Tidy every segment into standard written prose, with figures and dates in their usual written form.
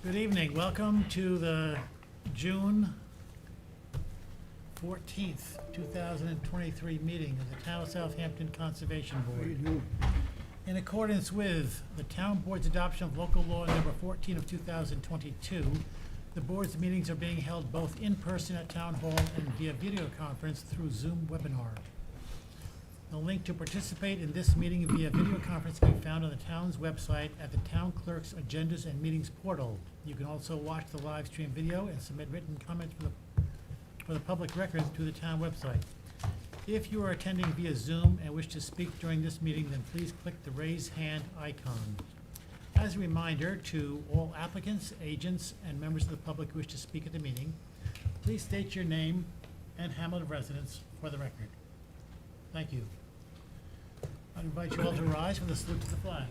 Good evening. Welcome to the June 14th, 2023 meeting of the Town of Southampton Conservation Board. In accordance with the Town Board's adoption of local law number 14 of 2022, the board's meetings are being held both in person at Town Hall and via video conference through Zoom webinar. The link to participate in this meeting via video conference can be found on the town's website at the Town Clerk's Agendas and Meetings portal. You can also watch the live stream video and submit written comments for the public record through the town website. If you are attending via Zoom and wish to speak during this meeting, then please click the raise hand icon. As a reminder to all applicants, agents, and members of the public who wish to speak at the meeting, please state your name and hamlet of residence for the record. Thank you. I invite you all to rise for the salute to the flag.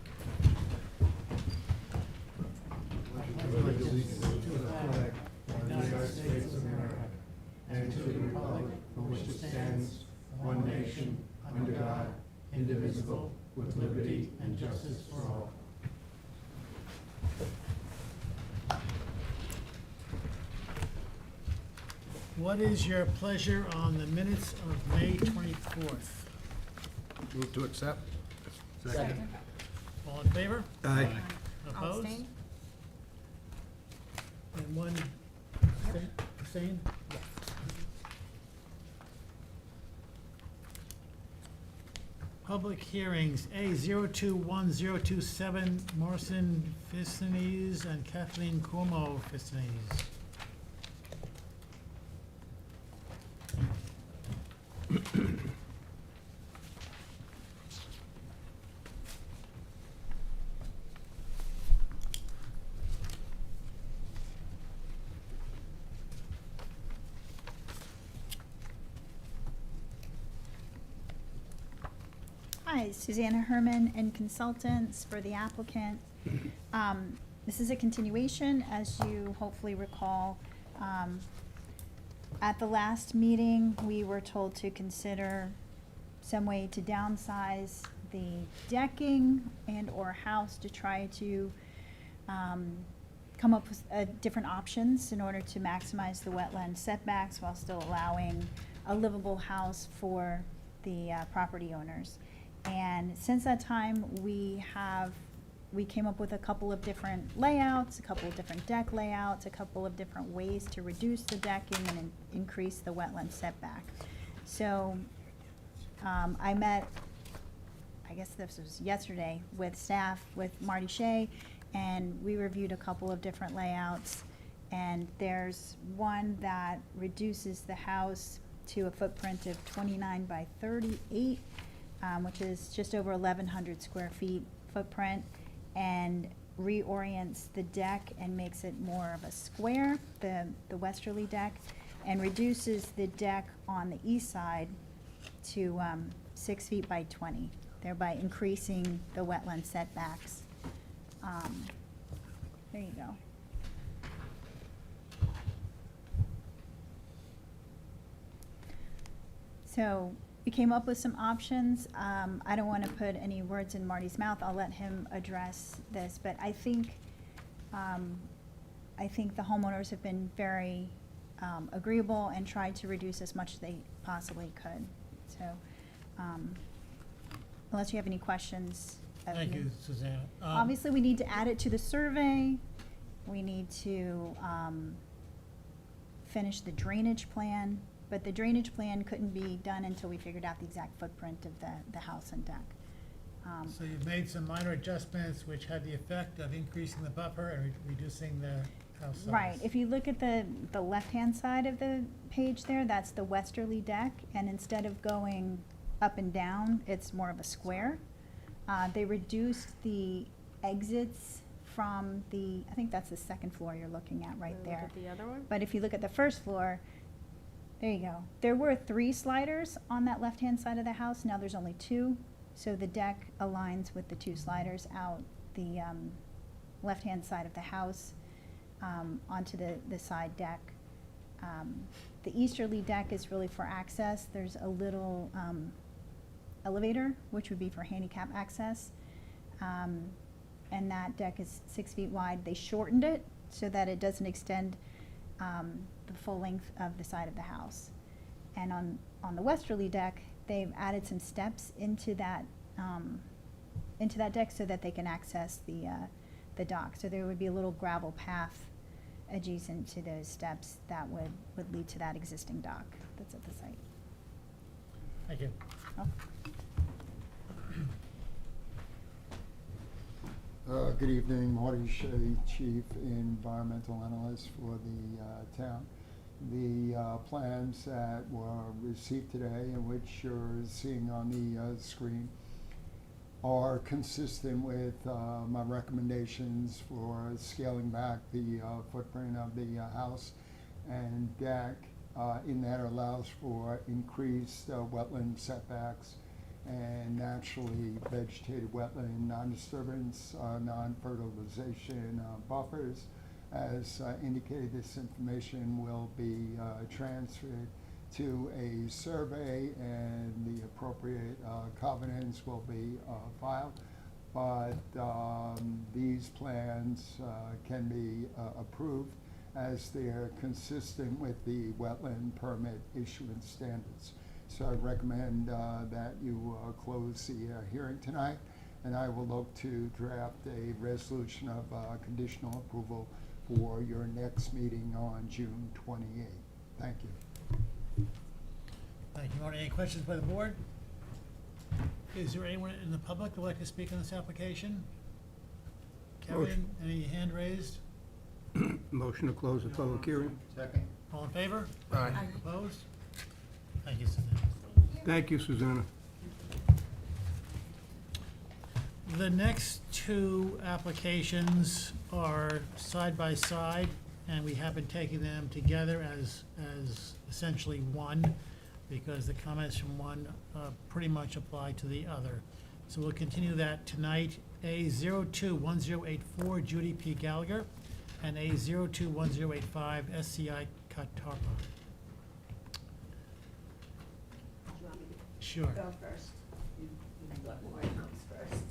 United States of America, and to the republic for which it stands, one nation, under God, indivisible, with liberty and justice for all. What is your pleasure on the minutes of May 24th? Move to accept. Second. All in favor? Aye. Opposed? Abstain? And one abstain? Public hearings, A 021027, Morrison Fissenes and Kathleen Cuomo Fissenes. Hi, Susanna Herman and Consultants for the applicant. This is a continuation, as you hopefully recall. At the last meeting, we were told to consider some way to downsize the decking and or house to try to come up with different options in order to maximize the wetland setbacks while still allowing a livable house for the property owners. And since that time, we came up with a couple of different layouts, a couple of different deck layouts, a couple of different ways to reduce the decking and increase the wetland setback. So I met, I guess this was yesterday, with staff, with Marty Shea, and we reviewed a couple of different layouts. And there's one that reduces the house to a footprint of 29 by 38, which is just over 1,100 square feet footprint, and reorients the deck and makes it more of a square, the westerly deck, and reduces the deck on the east side to 6 feet by 20, thereby increasing the wetland setbacks. There you go. So we came up with some options. I don't want to put any words in Marty's mouth. I'll let him address this, but I think the homeowners have been very agreeable and tried to reduce as much as they possibly could. So, unless you have any questions. Thank you, Susanna. Obviously, we need to add it to the survey. We need to finish the drainage plan. But the drainage plan couldn't be done until we figured out the exact footprint of the house and deck. So you've made some minor adjustments which had the effect of increasing the buffer and reducing the house size. Right, if you look at the left-hand side of the page there, that's the westerly deck, and instead of going up and down, it's more of a square. They reduced the exits from I think that's the second floor you're looking at right there. Look at the other one? But if you look at the first floor, there you go. There were 3 sliders on that left-hand side of the house. Now there's only 2. So the deck aligns with the 2 sliders out the left-hand side of the house onto the side deck. The easterly deck is really for access. There's a little elevator, which would be for handicap access. And that deck is 6 feet wide. They shortened it so that it doesn't extend the full length of the side of the house. And on the westerly deck, they've added some steps into that deck so that they can access the dock. So there would be a little gravel path adjacent to those steps that would lead to that existing dock that's at the site. Thank you. Oh. Good evening, Marty Shea, Chief Environmental Analyst for the town. The plans that were received today, and which you're seeing on the screen, are consistent with my recommendations for scaling back the footprint of the house and deck in that allows for increased wetland setbacks and naturally vegetated wetland non-disturbance, non-fertilization buffers. As indicated, this information will be transferred to a survey and the appropriate covenants will be filed. But these plans can be approved as they're consistent with the wetland permit issuance standards. So I recommend that you close the hearing tonight, and I will look to draft a resolution of conditional approval for your next meeting on June 28th. Thank you. Thank you, Marty. Any questions by the board? Is there anyone in the public who would like to speak on this application? Kevin, Motion. any hand raised? Motion to close the public hearing. Second. All in favor? Aye. Opposed? Thank you, Susanna. Thank you, Susanna. The next two applications are side by side, and we have been taking them together as essentially one, because the comments from one pretty much apply to the other. So we'll continue that tonight. A021084 Judy P. Gallagher, and A021085 SCI Katarpa. Sure. Go first. Let Maureen comes first.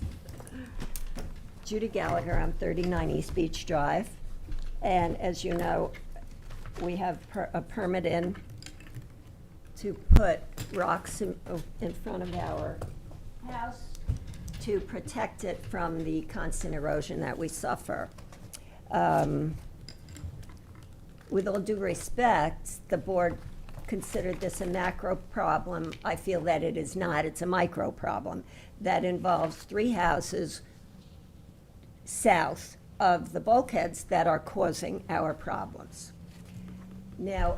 Judy Gallagher, I'm 39 East Beach Drive. And as you know, we have a permit in to put rocks in front of our house to protect it from the constant erosion that we suffer. With all due respect, the board considered this a macro problem. I feel that it is not. It's a micro problem that involves 3 houses south of the bulkheads that are causing our problems. Now,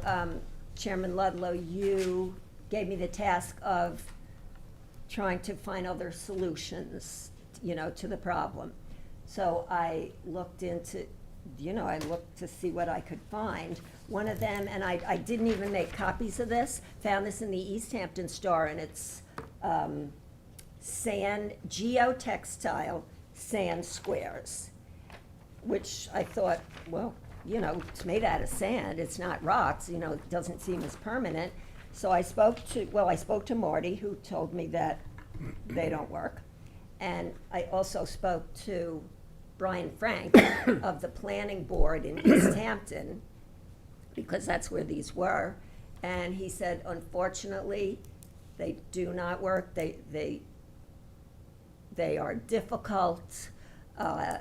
Chairman Ludlow, you gave me the task of trying to find other solutions, to the problem. So I looked into, I looked to see what I could find. One of them, and I didn't even make copies of this, found this in the East Hampton Star, and it's geotextile sand squares, which I thought, well, it's made out of sand, it's not rocks, it doesn't seem as permanent. So I spoke to Marty, who told me that they don't work. And I also spoke to Brian Frank of the planning board in East Hampton, because that's where these were. And he said, unfortunately, they do not work. They are difficult.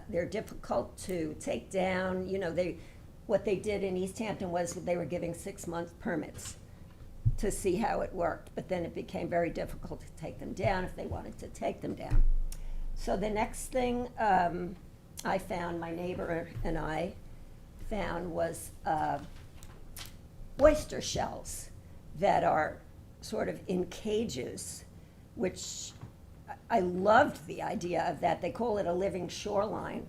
They're difficult to take down. What they did in East Hampton was they were giving 6-month permits to see how it worked. But then it became very difficult to take them down if they wanted to take them down. So the next thing I found, my neighbor and I found, was oyster shells that are sort of in cages, which I loved the idea of that. They call it a living shoreline.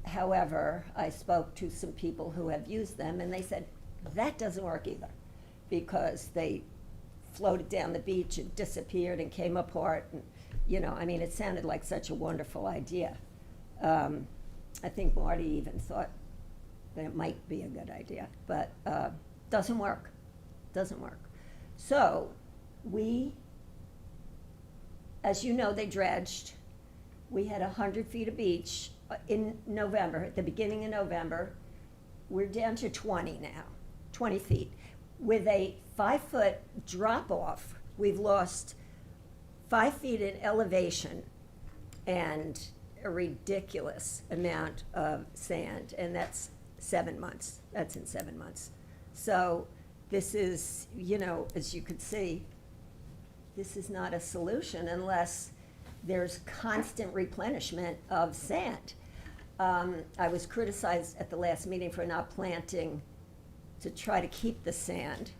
However, I spoke to some people who have used them, and they said that doesn't work either, because they floated down the beach and disappeared and came apart. And, it sounded like such a wonderful idea. I think Marty even thought that it might be a good idea, but doesn't work. Doesn't work. So as you know, they dredged. We had 100 feet of beach in November, at the beginning of November. We're down to 20 now, 20 feet. With a 5-foot drop-off, we've lost 5 feet in elevation and a ridiculous amount of sand, and that's 7 months. That's in 7 months. So this is, as you could see, this is not a solution unless there's constant replenishment of sand. I was criticized at the last meeting for not planting to try to keep the sand.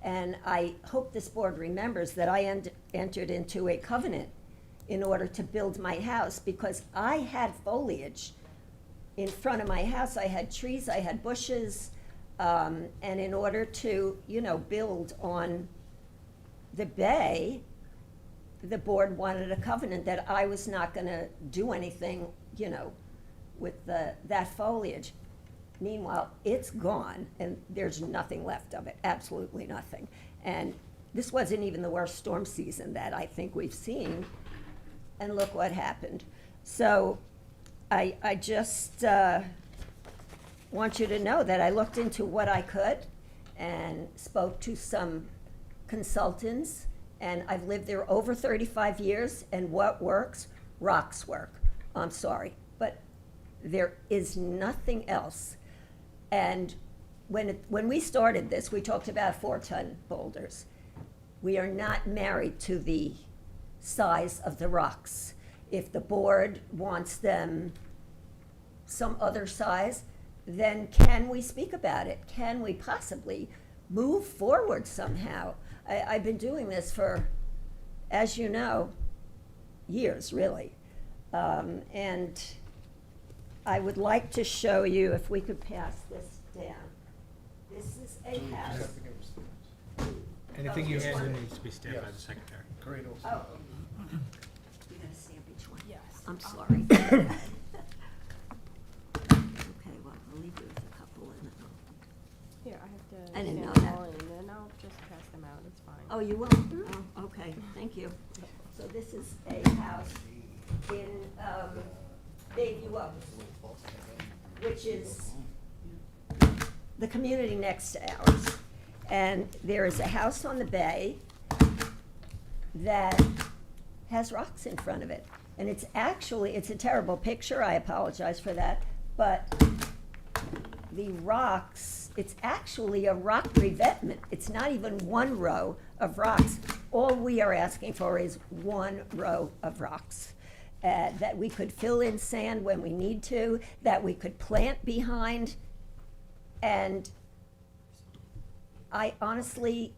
And I hope this board remembers that I entered into a covenant in order to build my house, because I had foliage in front of my house. I had trees, I had bushes, and in order to, build on the bay, the board wanted a covenant that I was not gonna do anything, with that foliage. Meanwhile, it's gone, and there's nothing left of it, absolutely nothing. And this wasn't even the worst storm season that I think we've seen, and look what happened. So I just want you to know that I looked into what I could and spoke to some consultants, and I've lived there over 35 years, and what works? Rocks work. I'm sorry, but there is nothing else. And when we started this, we talked about 4-ton boulders. We are not married to the size of the rocks. If the board wants them some other size, then can we speak about it? Can we possibly move forward somehow? I've been doing this for, as you know, years, really. And I would like to show you, if we could pass this down. This is a house. Anything Oh, you this handle one? needs to be stamped by the secretary. Great. Oh. You gotta stamp each one? Yes. I'm sorry. Okay, well, I'll leave you with a couple and then Here, I have to. I didn't know stamp that. all, and then I'll just pass them out, it's fine. Oh, you will? Oh, okay, thank you. So this is a house in Bayview Oaks, which is the community next to ours. And there is a house on the bay that has rocks in front of it. And it's a terrible picture, I apologize for that, but the rocks, it's actually a rock revetment. It's not even one row of rocks. All we are asking for is one row of rocks. That we could fill in sand when we need to, that we could plant behind. And I honestly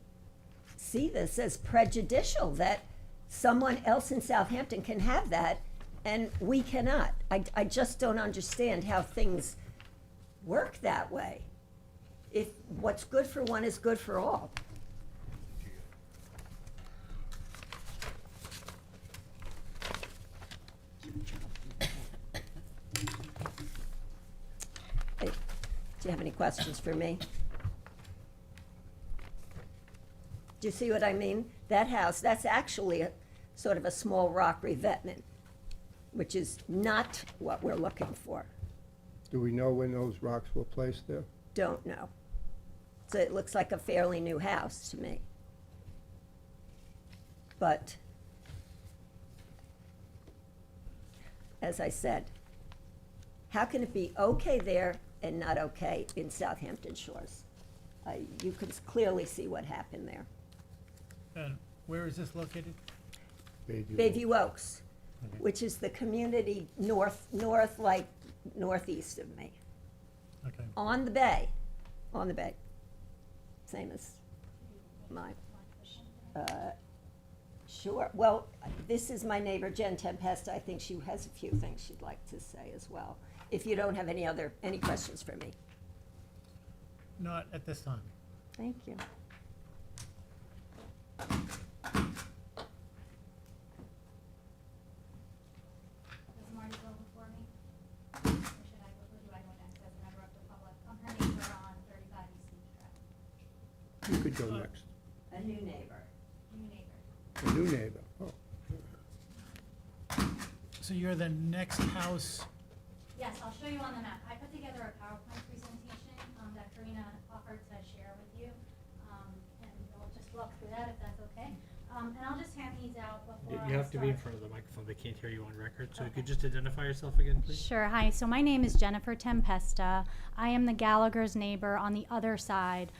see this as prejudicial, that someone else in Southampton can have that and we cannot. I just don't understand how things work that way. If what's good for one is good for all. Hey, do you have any questions for me? Do you see what I mean? That house, that's actually a sort of a small rock revetment, which is not what we're looking for. Do we know when those rocks were placed there? Don't know. So it looks like a fairly new house to me. But, as I said, how can it be okay there and not okay in Southampton Shores? You can clearly see what happened there. And where is this located? Bayview Oaks, which is the community northeast of me, Okay. on the bay, same as mine. Sure, well, this is my neighbor Jen Tempesta. I think she has a few things she'd like to say as well, if you don't have any questions for me. Not at this time. Thank you. Does Marty go before me? Or should I, who do I go next as a member of the public? I'm her neighbor on 35 East Beach Drive. You could go next. A new neighbor. New neighbor. A new neighbor. Oh, So you're the next house Yes, Yes, I'll show you on the map. I put together a PowerPoint presentation that Karina offered to share with you. And we'll just walk through that if that's okay. And I'll just hand these out before You I have to be in start. front of the microphone. They can't hear you on record. So you Okay. could just identify yourself again, please? Sure. Hi. So my name is Jennifer Tempesta. I am the Gallagher's neighbor on the other side.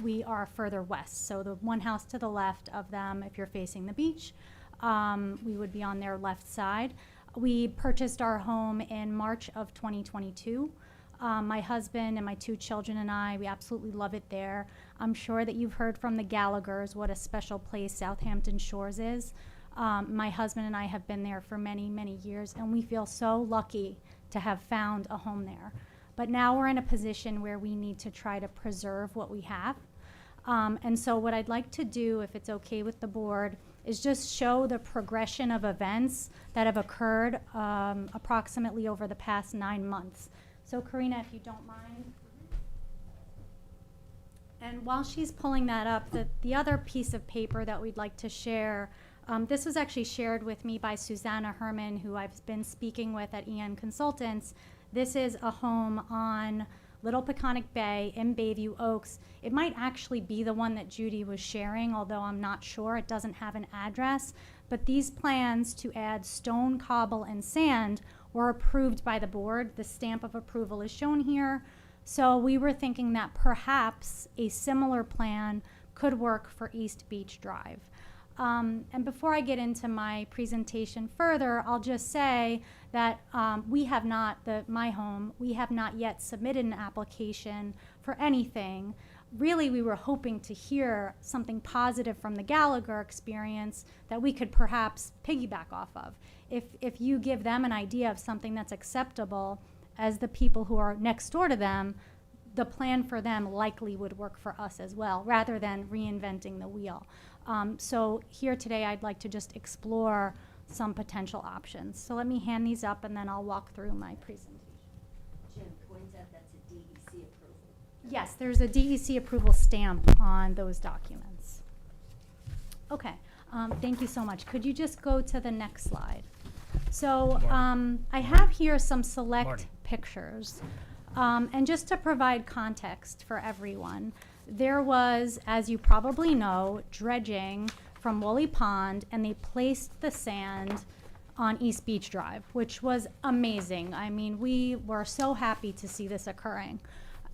We are further west. So the one house to the left of them, if you're facing the beach, we would be on their left side. We purchased our home in March of 2022. My husband and my 2 children and I, we absolutely love it there. I'm sure that you've heard from the Gallaghers what a special place Southampton Shores is. My husband and I have been there for many, many years, and we feel so lucky to have found a home there. But now we're in a position where we need to try to preserve what we have. And so what I'd like to do, if it's okay with the board, is just show the progression of events that have occurred approximately over the past 9 months. So Karina, if you don't mind. And while she's pulling that up, the other piece of paper that we'd like to share, this was actually shared with me by Susanna Herman, who I've been speaking with at EN Consultants. This is a home on Little Peconic Bay in Bayview Oaks. It might actually be the one that Judy was sharing, although I'm not sure. It doesn't have an address. But these plans to add stone, cobble, and sand were approved by the board. The stamp of approval is shown here. So we were thinking that perhaps a similar plan could work for East Beach Drive. And before I get into my presentation further, I'll just say that we have not, my home, we have not yet submitted an application for anything. Really, we were hoping to hear something positive from the Gallagher experience that we could perhaps piggyback off of. If you give them an idea of something that's acceptable as the people who are next door to them, the plan for them likely would work for us as well, rather than reinventing the wheel. So here today, I'd like to just explore some potential options. So let me hand these up, and then I'll walk through my presentation. Jim points out that's a DEC approval. Yes, there's a DEC approval stamp on those documents. Okay, thank you so much. Could you just go to the next slide? So I have here some select pictures. And just to provide context for everyone, there was, as you probably know, dredging from Woolley Pond, and they placed the sand on East Beach Drive, which was amazing. I mean, we were so happy to see this occurring.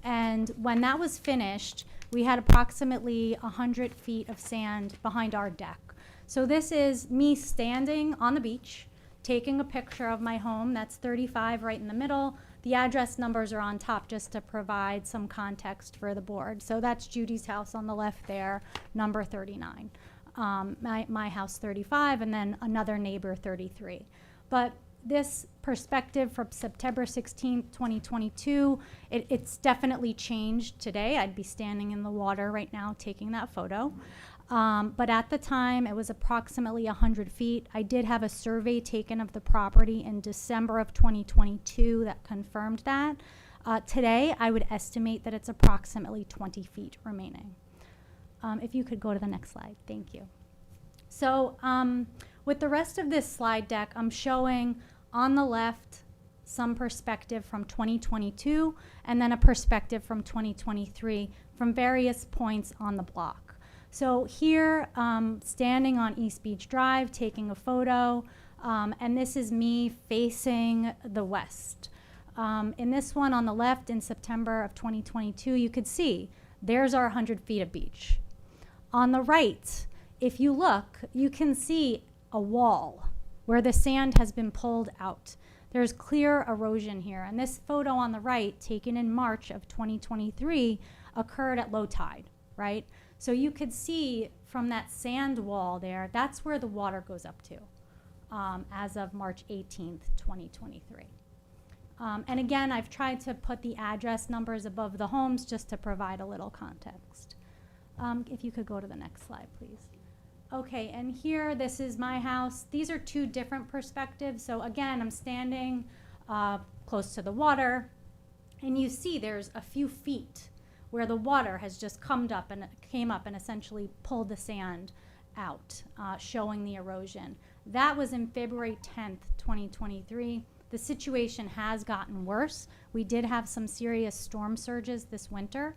And when that was finished, we had approximately 100 feet of sand behind our deck. So this is me standing on the beach, taking a picture of my home. That's 35 right in the middle. The address numbers are on top just to provide some context for the board. So that's Judy's house on the left there, number 39. My house 35, and then another neighbor 33. But this perspective from September 16th, 2022, it's definitely changed today. I'd be standing in the water right now taking that photo. But at the time, it was approximately 100 feet. I did have a survey taken of the property in December of 2022 that confirmed that. Today, I would estimate that it's approximately 20 feet remaining. If you could go to the next slide, thank you. So with the rest of this slide deck, I'm showing on the left some perspective from 2022 and then a perspective from 2023 from various points on the block. So here, standing on East Beach Drive, taking a photo, and this is me facing the west. In this one on the left in September of 2022, you could see there's our 100 feet of beach. On the right, if you look, you can see a wall where the sand has been pulled out. There's clear erosion here. And this photo on the right, taken in March of 2023, occurred at low tide, right? So you could see from that sand wall there, that's where the water goes up to as of March 18th, 2023. And again, I've tried to put the address numbers above the homes just to provide a little context. If you could go to the next slide, please. Okay, and here, this is my house. These are two different perspectives. So again, I'm standing close to the water, and you see there's a few feet where the water has just came up and essentially pulled the sand out, showing the erosion. That was in February 10th, 2023. the situation has gotten worse. We did have some serious storm surges this winter.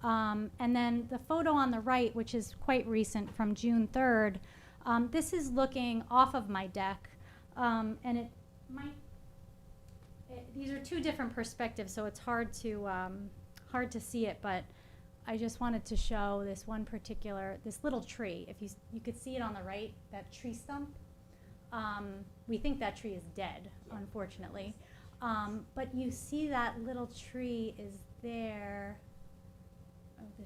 And then the photo on the right, which is quite recent from June 3rd, this is looking off of my deck. And it might, these are two different perspectives, so it's hard to see it, but I just wanted to show this one particular, this little tree. If you could see it on the right, that tree stump. We think that tree is dead, unfortunately. But you see that little tree is there. Oh, the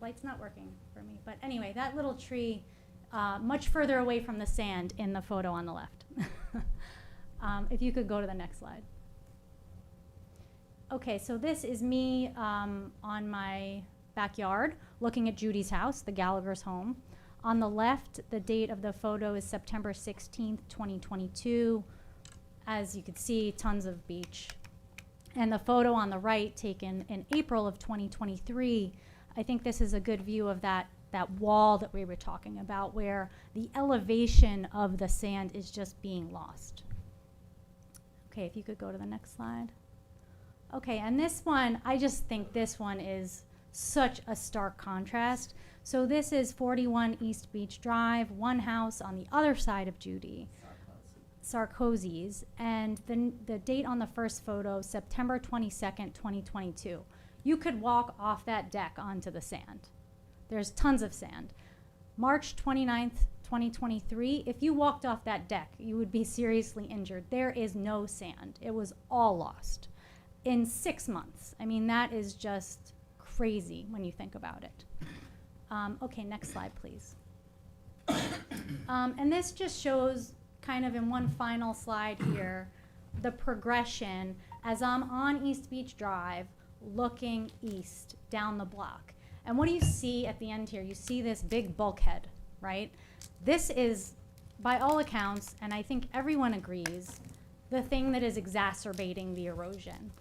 light's not working for me. But anyway, that little tree, much further away from the sand in the photo on the left. If you could go to the next slide. Okay, so this is me on my backyard looking at Judy's house, the Gallagher's home. On the left, the date of the photo is September 16th, 2022. As you can see, tons of beach. And the photo on the right, taken in April of 2023, I think this is a good view of that wall that we were talking about, where the elevation of the sand is just being lost. Okay, if you could go to the next slide. Okay, and this one, I just think this one is such a stark contrast. So this is 41 East Beach Drive, one house on the other side of Judy, Sarkozy's, and the date on the first photo, September 22nd, 2022. You could walk off that deck onto the sand. There's tons of sand. March 29th, 2023, if you walked off that deck, you would be seriously injured. There is no sand. It was all lost in 6 months. I mean, that is just crazy when you think about it. Okay, next slide, please. And this just shows, kind of in one final slide here, the progression as I'm on East Beach Drive looking east down the block. And what do you see at the end here? You see this big bulkhead, right? This is, by all accounts, and I think everyone agrees, the thing that is exacerbating the erosion.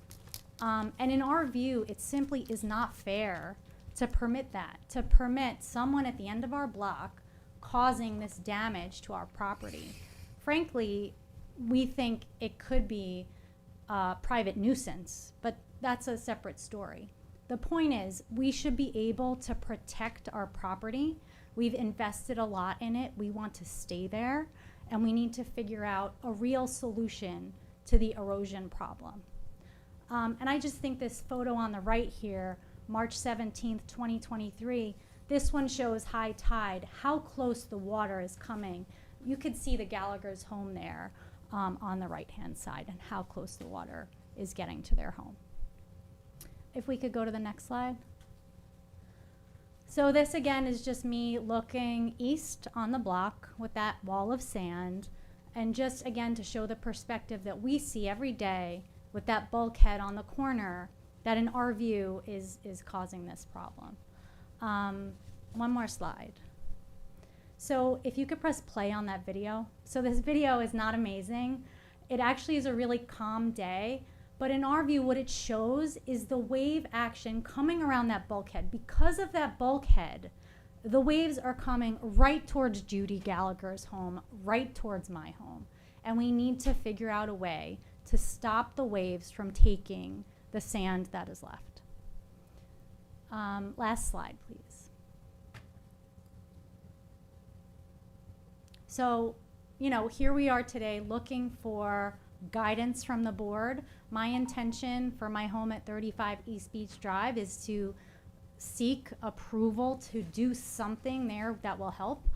And in our view, it simply is not fair to permit that, to permit someone at the end of our block causing this damage to our property. Frankly, we think it could be a private nuisance, but that's a separate story. The point is, we should be able to protect our property. We've invested a lot in it. We want to stay there, and we need to figure out a real solution to the erosion problem. And I just think this photo on the right here, March 17th, 2023, this one shows high tide, how close the water is coming. You could see the Gallagher's home there on the right-hand side and how close the water is getting to their home. If we could go to the next slide. So this again is just me looking east on the block with that wall of sand, and just again to show the perspective that we see every day with that bulkhead on the corner that in our view is causing this problem. One more slide. So if you could press play on that video. So this video is not amazing. It actually is a really calm day, but in our view, what it shows is the wave action coming around that bulkhead. Because of that bulkhead, the waves are coming right towards Judy Gallagher's home, right towards my home. And we need to figure out a way to stop the waves from taking the sand that is left. Last slide, please. So, you know, here we are today looking for guidance from the board. My intention for my home at 35 East Beach Drive is to seek approval to do something there that will help.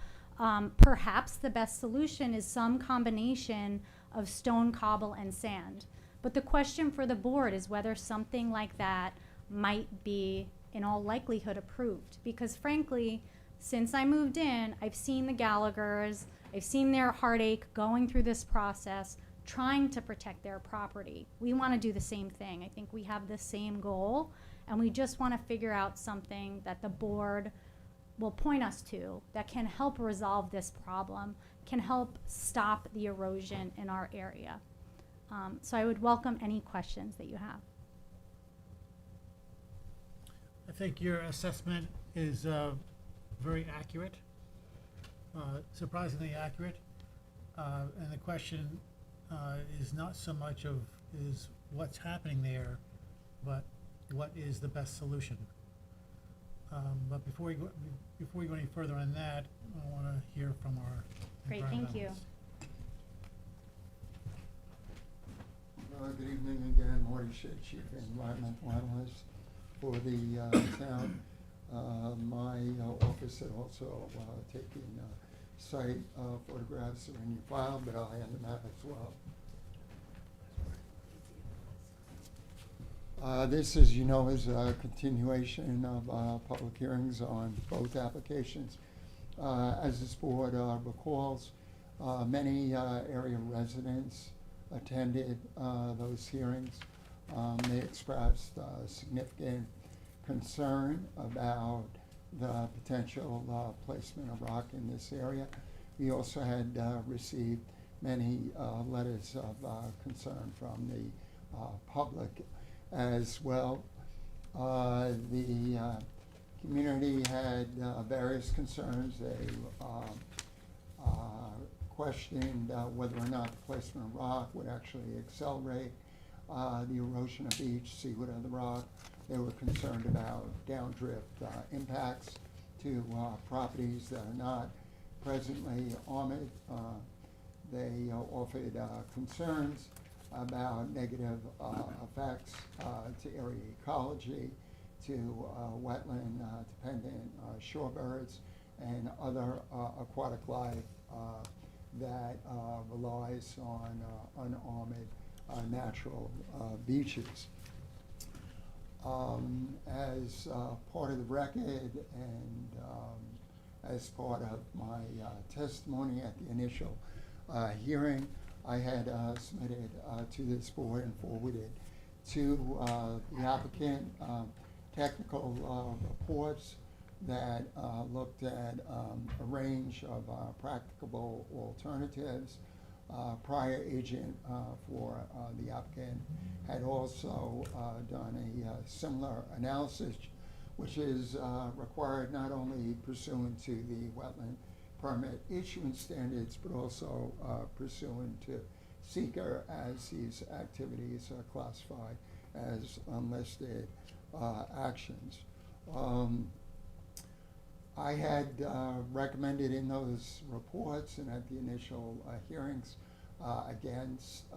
Perhaps the best solution is some combination of stone, cobble, and sand. But the question for the board is whether something like that might be, in all likelihood, approved. Because frankly, since I moved in, I've seen the Gallaghers, I've seen their heartache going through this process, trying to protect their property. We want to do the same thing. I think we have the same goal, and we just want to figure out something that the board will point us to that can help resolve this problem, can help stop the erosion in our area. So I would welcome any questions that you have. I think your assessment is very accurate, surprisingly accurate. And the question is not so much of, is what's happening there, but what is the best solution. But before we go any further on that, I want to hear from our Great, thank you. environmentalists. Good evening again, Marty Shea, Chief Environmental Analyst for the town. My office had also taken site photographs are in your file, but I'll hand them out as well. This, as you know, is a continuation of public hearings on both applications. As this board recalls, many area residents attended those hearings. They expressed significant concern about the potential placement of rock in this area. We also had received many letters of concern from the public as well. The community had various concerns. They questioned whether or not the placement of rock would actually accelerate the erosion of beach, seaweed of the rock. They were concerned about downdrift impacts to properties that are not presently armored. They offered concerns about negative effects to area ecology, to wetland dependent shorebirds and other aquatic life that relies on unarmored natural beaches. As part of the record and as part of my testimony at the initial hearing, I had submitted to this board and forwarded to the applicant technical reports that looked at a range of practicable alternatives. Prior agent for the applicant had also done a similar analysis, which is required not only pursuant to the wetland permit issuance standards, but also pursuant to SEQA, as these activities are classified as unlisted actions. I had recommended in those reports and at the initial hearings against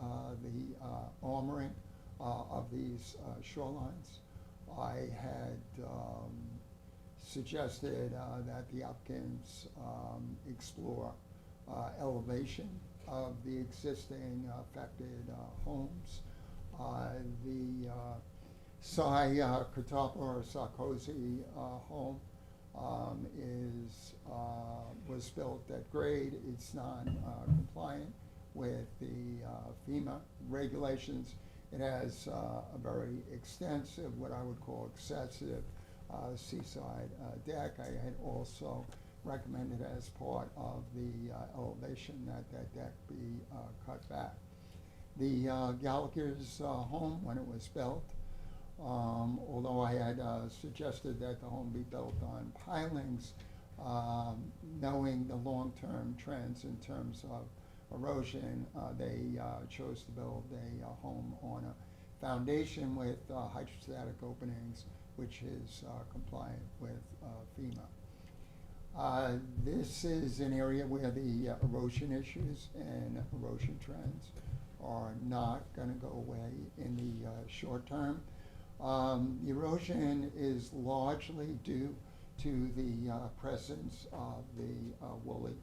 the armoring of these shorelines. I had suggested that the applicants explore elevation of the existing affected homes. The Cy Katapa or Sarkozy home was built at grade. It's non-compliant with the FEMA regulations. It has a very extensive, what I would call excessive, seaside deck. I had also recommended as part of the elevation that that deck be cut back. The Gallagher's home, when it was built, although I had suggested that the home be built on pilings, knowing the long-term trends in terms of erosion, they chose to build a home on a foundation with hydrostatic openings, which is compliant with FEMA. This is an area where the erosion issues and erosion trends are not going to go away in the short term. The erosion is largely due to the presence of the Woolly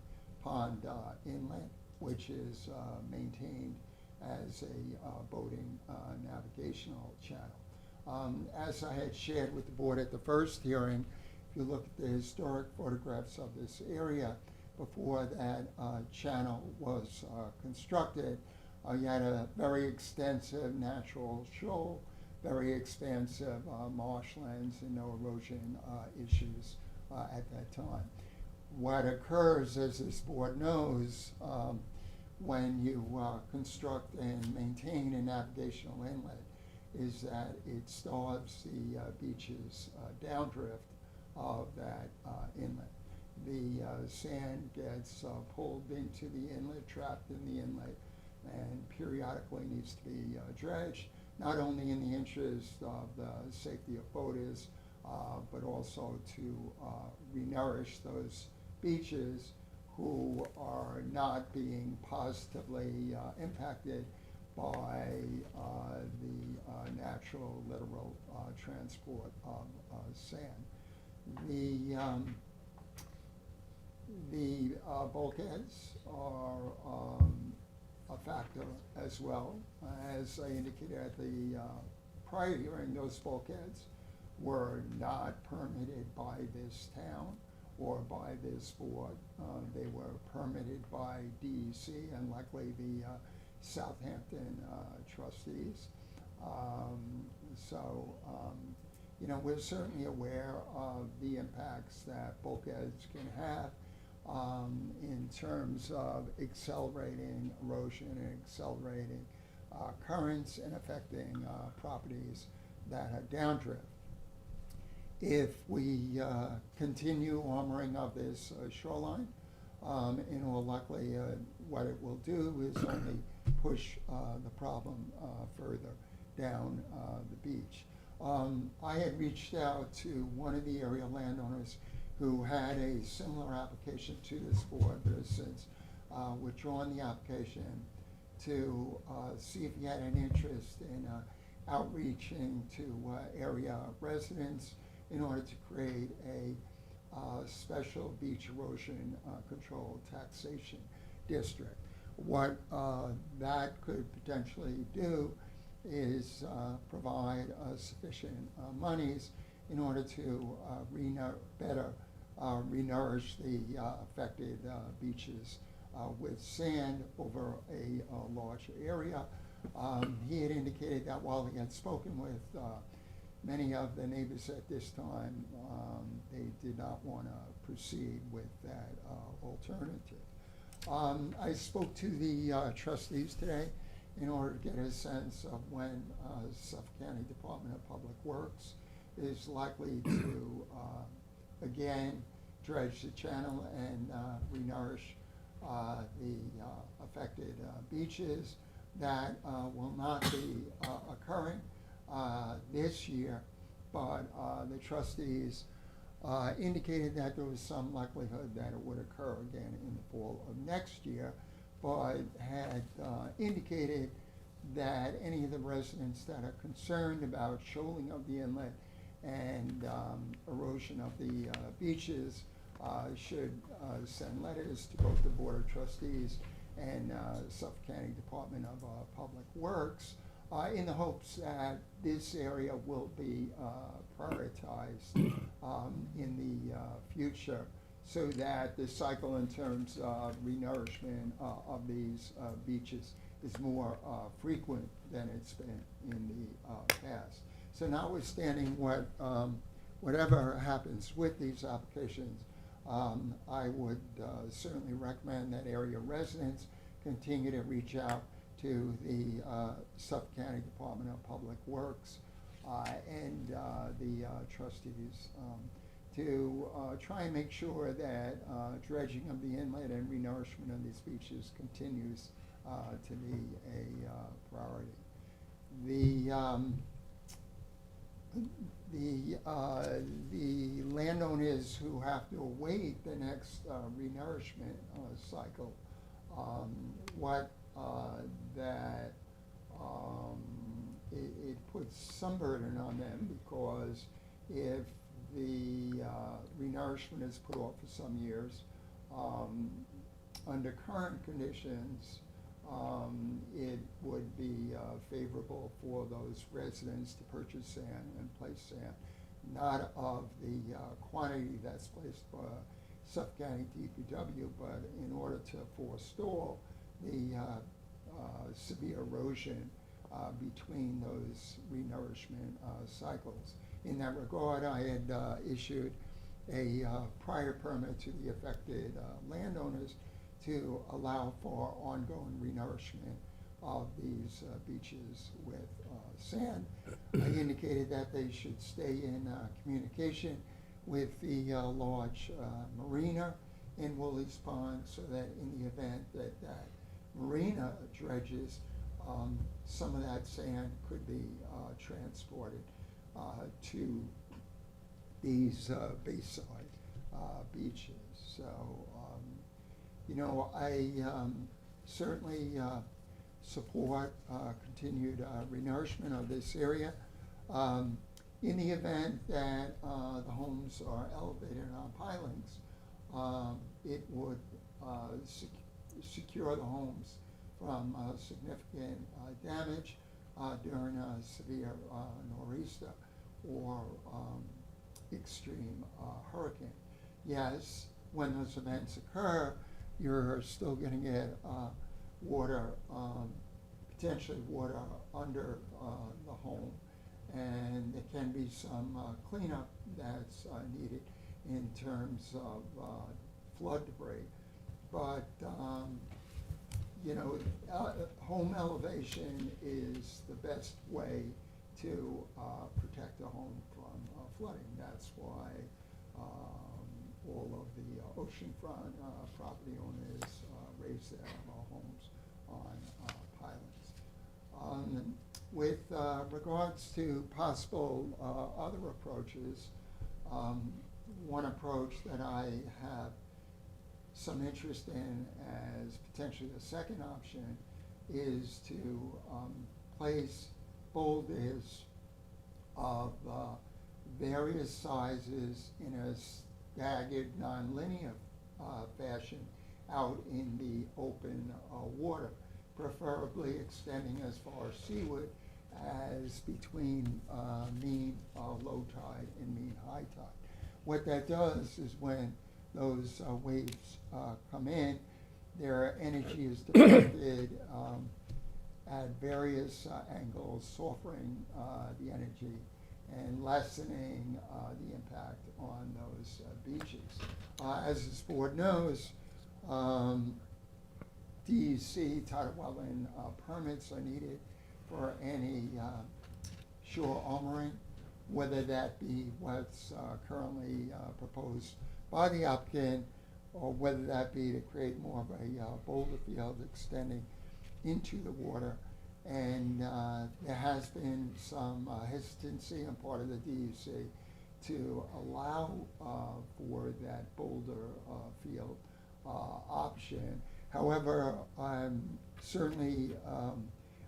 Pond Inlet, which is maintained as a boating navigational channel. As I had shared with the board at the first hearing, if you look at the historic photographs of this area before that channel was constructed, you had a very extensive natural shoal, very expansive marshlands, and no erosion issues at that time. What occurs, as this board knows, when you construct and maintain a navigational inlet is that it starves the beach's downdrift of that inlet. The sand gets pulled into the inlet, trapped in the inlet, and periodically needs to be dredged, not only in the interest of the safety of boaters, but also to re-nourish those beaches who are not being positively impacted by the natural littoral transport of sand. The bulkheads are a factor as well. As I indicated at the prior hearing, those bulkheads were not permitted by this town or by this board. They were permitted by DEC and likely the Southampton trustees. We're certainly aware of the impacts that bulkheads can have in terms of accelerating erosion and accelerating currents and affecting properties that are downdrift. If we continue armoring of this shoreline, in all likelihood, what it will do is only push the problem further down the beach. I had reached out to one of the area landowners who had a similar application to this board, but has since withdrawn the application to see if he had an interest in outreaching to area residents in order to create a special beach erosion control taxation district. What that could potentially do is provide sufficient monies in order to better re-nourish the affected beaches with sand over a large area. He had indicated that while he had spoken with many of the neighbors at this time, they did not want to proceed with that alternative. I spoke to the trustees today in order to get a sense of when Suffolk County Department of Public Works is likely to again dredge the channel and re-nourish the affected beaches. That will not be occurring this year, but the trustees indicated that there was some likelihood that it would occur again in the fall of next year, but had indicated that any of the residents that are concerned about shoaling of the inlet and erosion of the beaches should send letters to both the Board of Trustees and Suffolk County Department of Public Works in the hopes that this area will be prioritized in the future, so that the cycle in terms of re-nourishment of these beaches is more frequent than it's been in the past. So notwithstanding whatever happens with these applications, I would certainly recommend that area residents continue to reach out to the Suffolk County Department of Public Works and the trustees to try and make sure that dredging of the inlet and re-nourishment of these beaches continues to be a priority. The landowners who have to await the next re-nourishment cycle, it puts some burden on them, because if the re-nourishment is put off for some years, under current conditions, it would be favorable for those residents to purchase sand and place sand, not of the quantity that's placed by Suffolk County DPW, but in order to forestall the severe erosion between those re-nourishment cycles. In that regard, I had issued a prior permit to the affected landowners to allow for ongoing re-nourishment of these beaches with sand. I indicated that they should stay in communication with the large marina in Wooley's Pond, so that in the event that that marina dredges, some of that sand could be transported to these bayside beaches. So, I certainly support continued renourishment of this area. In the event that the homes are elevated on pilings, it would secure the homes from significant damage during a severe nor'easter or extreme hurricane. Yes, when those events occur, you're still going to get water, potentially water under the home, and there can be some cleanup that's needed in terms of flood debris. But home elevation is the best way to protect a home from flooding. That's why all of the oceanfront property owners raise their homes on pilings. With regards to possible other approaches, one approach that I have some interest in as potentially a second option is to place boulders of various sizes in a staggered, nonlinear fashion out in the open water, preferably extending as far seaward as between mean low tide and mean high tide. What that does is when those waves come in, their energy is deflected at various angles, softening the energy and lessening the impact on those beaches. As this board knows, DEC tidal wetland permits are needed for any shore armoring, whether that be what's currently proposed by the applicant, or whether that be to create more of a boulder field extending into the water. And there has been some hesitancy on part of the DEC to allow for that boulder field option. However, I'm certainly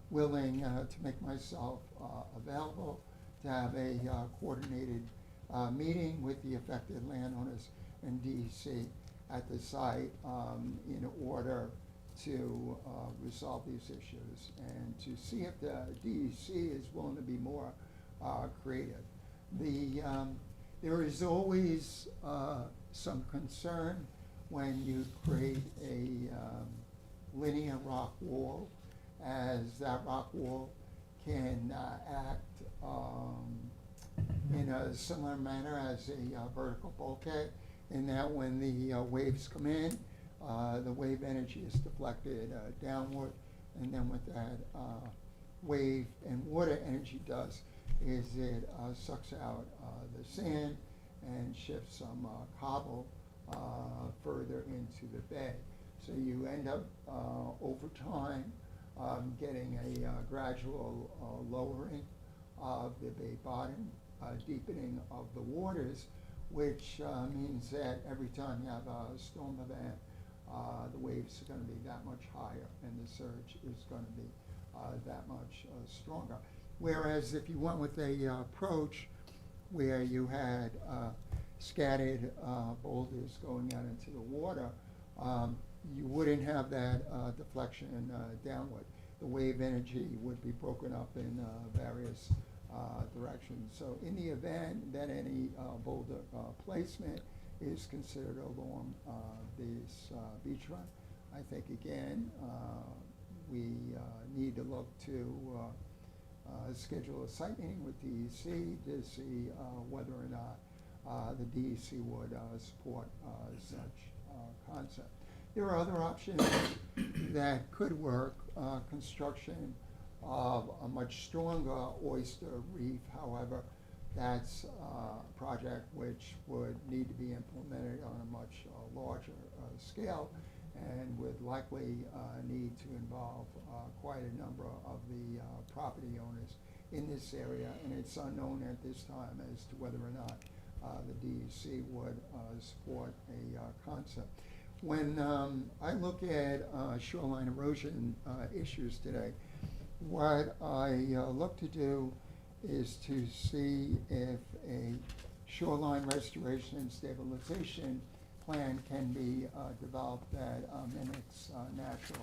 willing to make myself available to have a coordinated meeting with the affected landowners and DEC at the site in order to resolve these issues and to see if the DEC is willing to be more creative. There is always some concern when you create a linear rock wall, as that rock wall can act in a similar manner as a vertical bulkhead, in that when the waves come in, the wave energy is deflected downward, and then what that wave and water energy does is it sucks out the sand and shifts some cobble further into the bay. So you end up over time getting a gradual lowering of the bay bottom, deepening of the waters, which means that every time you have a storm event, the waves are going to be that much higher and the surge is going to be that much stronger. Whereas if you went with a approach where you had scattered boulders going out into the water, you wouldn't have that deflection downward. The wave energy would be broken up in various directions. So in the event that any boulder placement is considered along this beach run, I think again we need to look to schedule a site meeting with DEC to see whether or not the DEC would support such concept. There are other options that could work. Construction of a much stronger oyster reef, however, that's a project which would need to be implemented on a much larger scale, and would likely need to involve quite a number of the property owners in this area, and it's unknown at this time as to whether or not the DEC would support a concept. When I look at shoreline erosion issues today, what I look to do is to see if a shoreline restoration and stabilization plan can be developed that mimics natural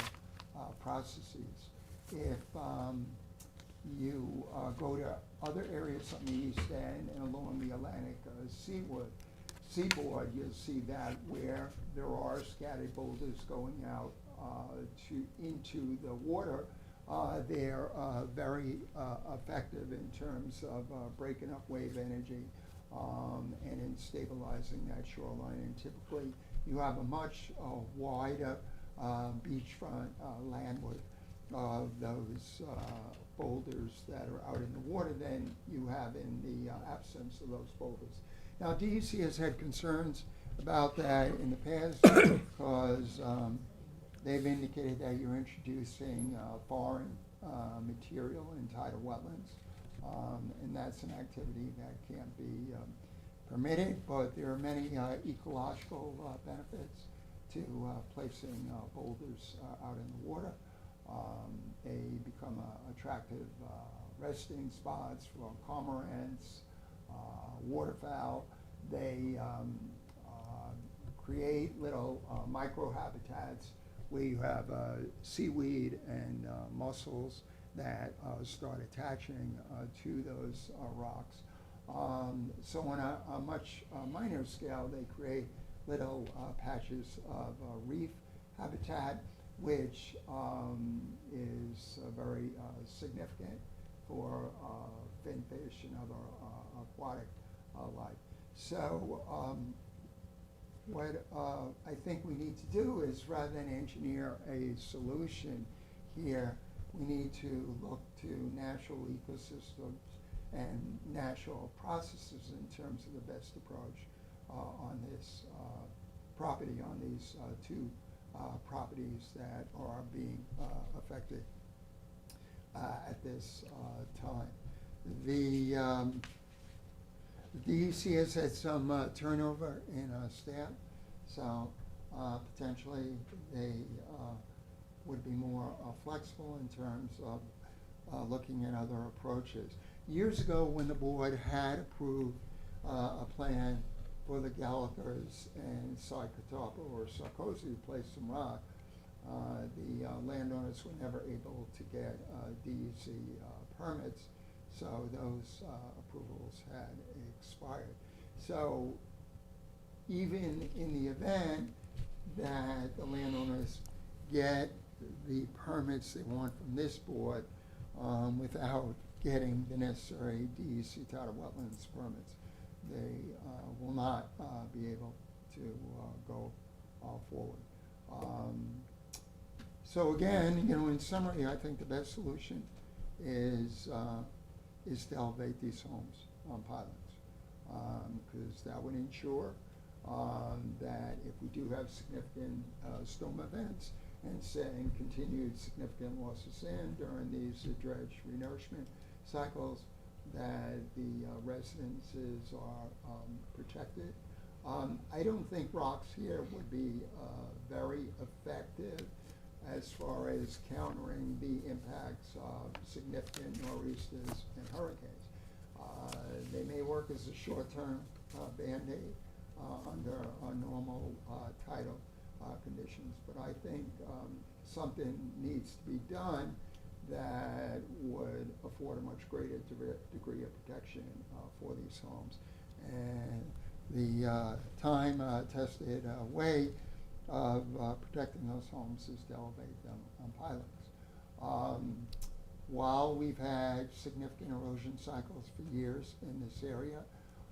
processes. If you go to other areas on the east end and along the Atlantic seaboard, you'll see that where there are scattered boulders going out into the water, they're very effective in terms of breaking up wave energy and in stabilizing that shoreline. And typically, you have a much wider beachfront landward of those boulders that are out in the water than you have in the absence of those boulders. Now, DEC has had concerns about that in the past because they've indicated that you're introducing foreign material in tidal wetlands, and that's an activity that can't be permitted, but there are many ecological benefits to placing boulders out in the water. They become attractive resting spots for cormorants, waterfowl. They create little microhabitats where you have seaweed and mussels that start attaching to those rocks. So on a much minor scale, they create little patches of reef habitat, which is very significant for finfish and other aquatic life. So what I think we need to do is, rather than engineer a solution here, we need to look to natural ecosystems and natural processes in terms of the best approach on this property, on these two properties that are being affected at this time. The DEC has had some turnover in staff, so potentially they would be more flexible in terms of looking at other approaches. Years ago, when the board had approved a plan for the Gallagher's and Sarcatoga or Sarkozy to place some rock, the landowners were never able to get DEC permits, so those approvals had expired. So even in the event that the landowners get the permits they want from this board without getting the necessary DEC tidal wetlands permits, they will not be able to go forward. So again, in summary, I think the best solution is to elevate these homes on pilings, because that would ensure that if we do have significant storm events and continued significant loss of sand during these dredge renourishment cycles, that the residences are protected. I don't think rocks here would be very effective as far as countering the impacts of significant nor'easters and hurricanes. They may work as a short-term Band-Aid under normal tidal conditions, but I think something needs to be done that would afford a much greater degree of protection for these homes. And the time-tested way of protecting those homes is to elevate them on pilings. While we've had significant erosion cycles for years in this area,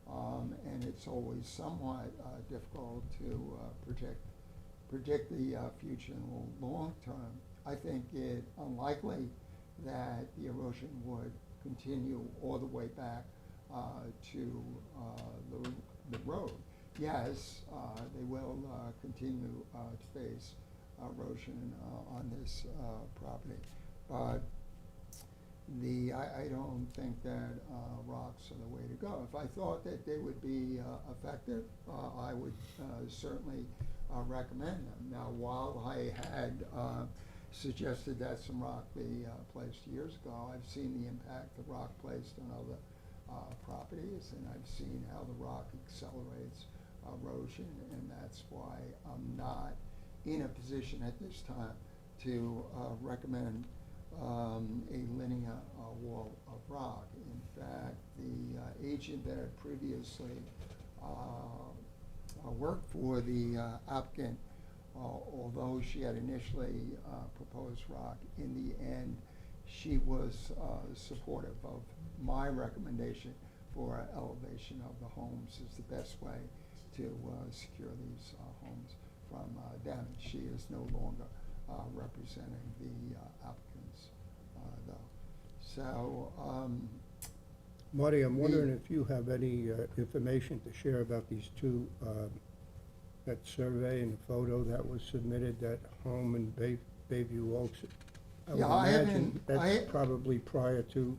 and it's always somewhat difficult to predict the future in the long term, I think it unlikely that the erosion would continue all the way back to the road. Yes, they will continue to face erosion on this property. But I don't think that rocks are the way to go. If I thought that they would be effective, I would certainly recommend them. Now, while I had suggested that some rock be placed years ago, I've seen the impact of rock placed on other properties, and I've seen how the rock accelerates erosion, and that's why I'm not in a position at this time to recommend a linear wall of rock. In fact, the agent that had previously worked for the applicant, although she had initially proposed rock, in the end, she was supportive of my recommendation for elevation of the homes is the best way to secure these homes from damage. She is no longer representing the applicants, though. So, Marty, I'm wondering if you have any information to share about these two, that survey and the photo that was submitted, that home in Bayview Oaks. I Yeah, would I imagine haven't- that's probably prior to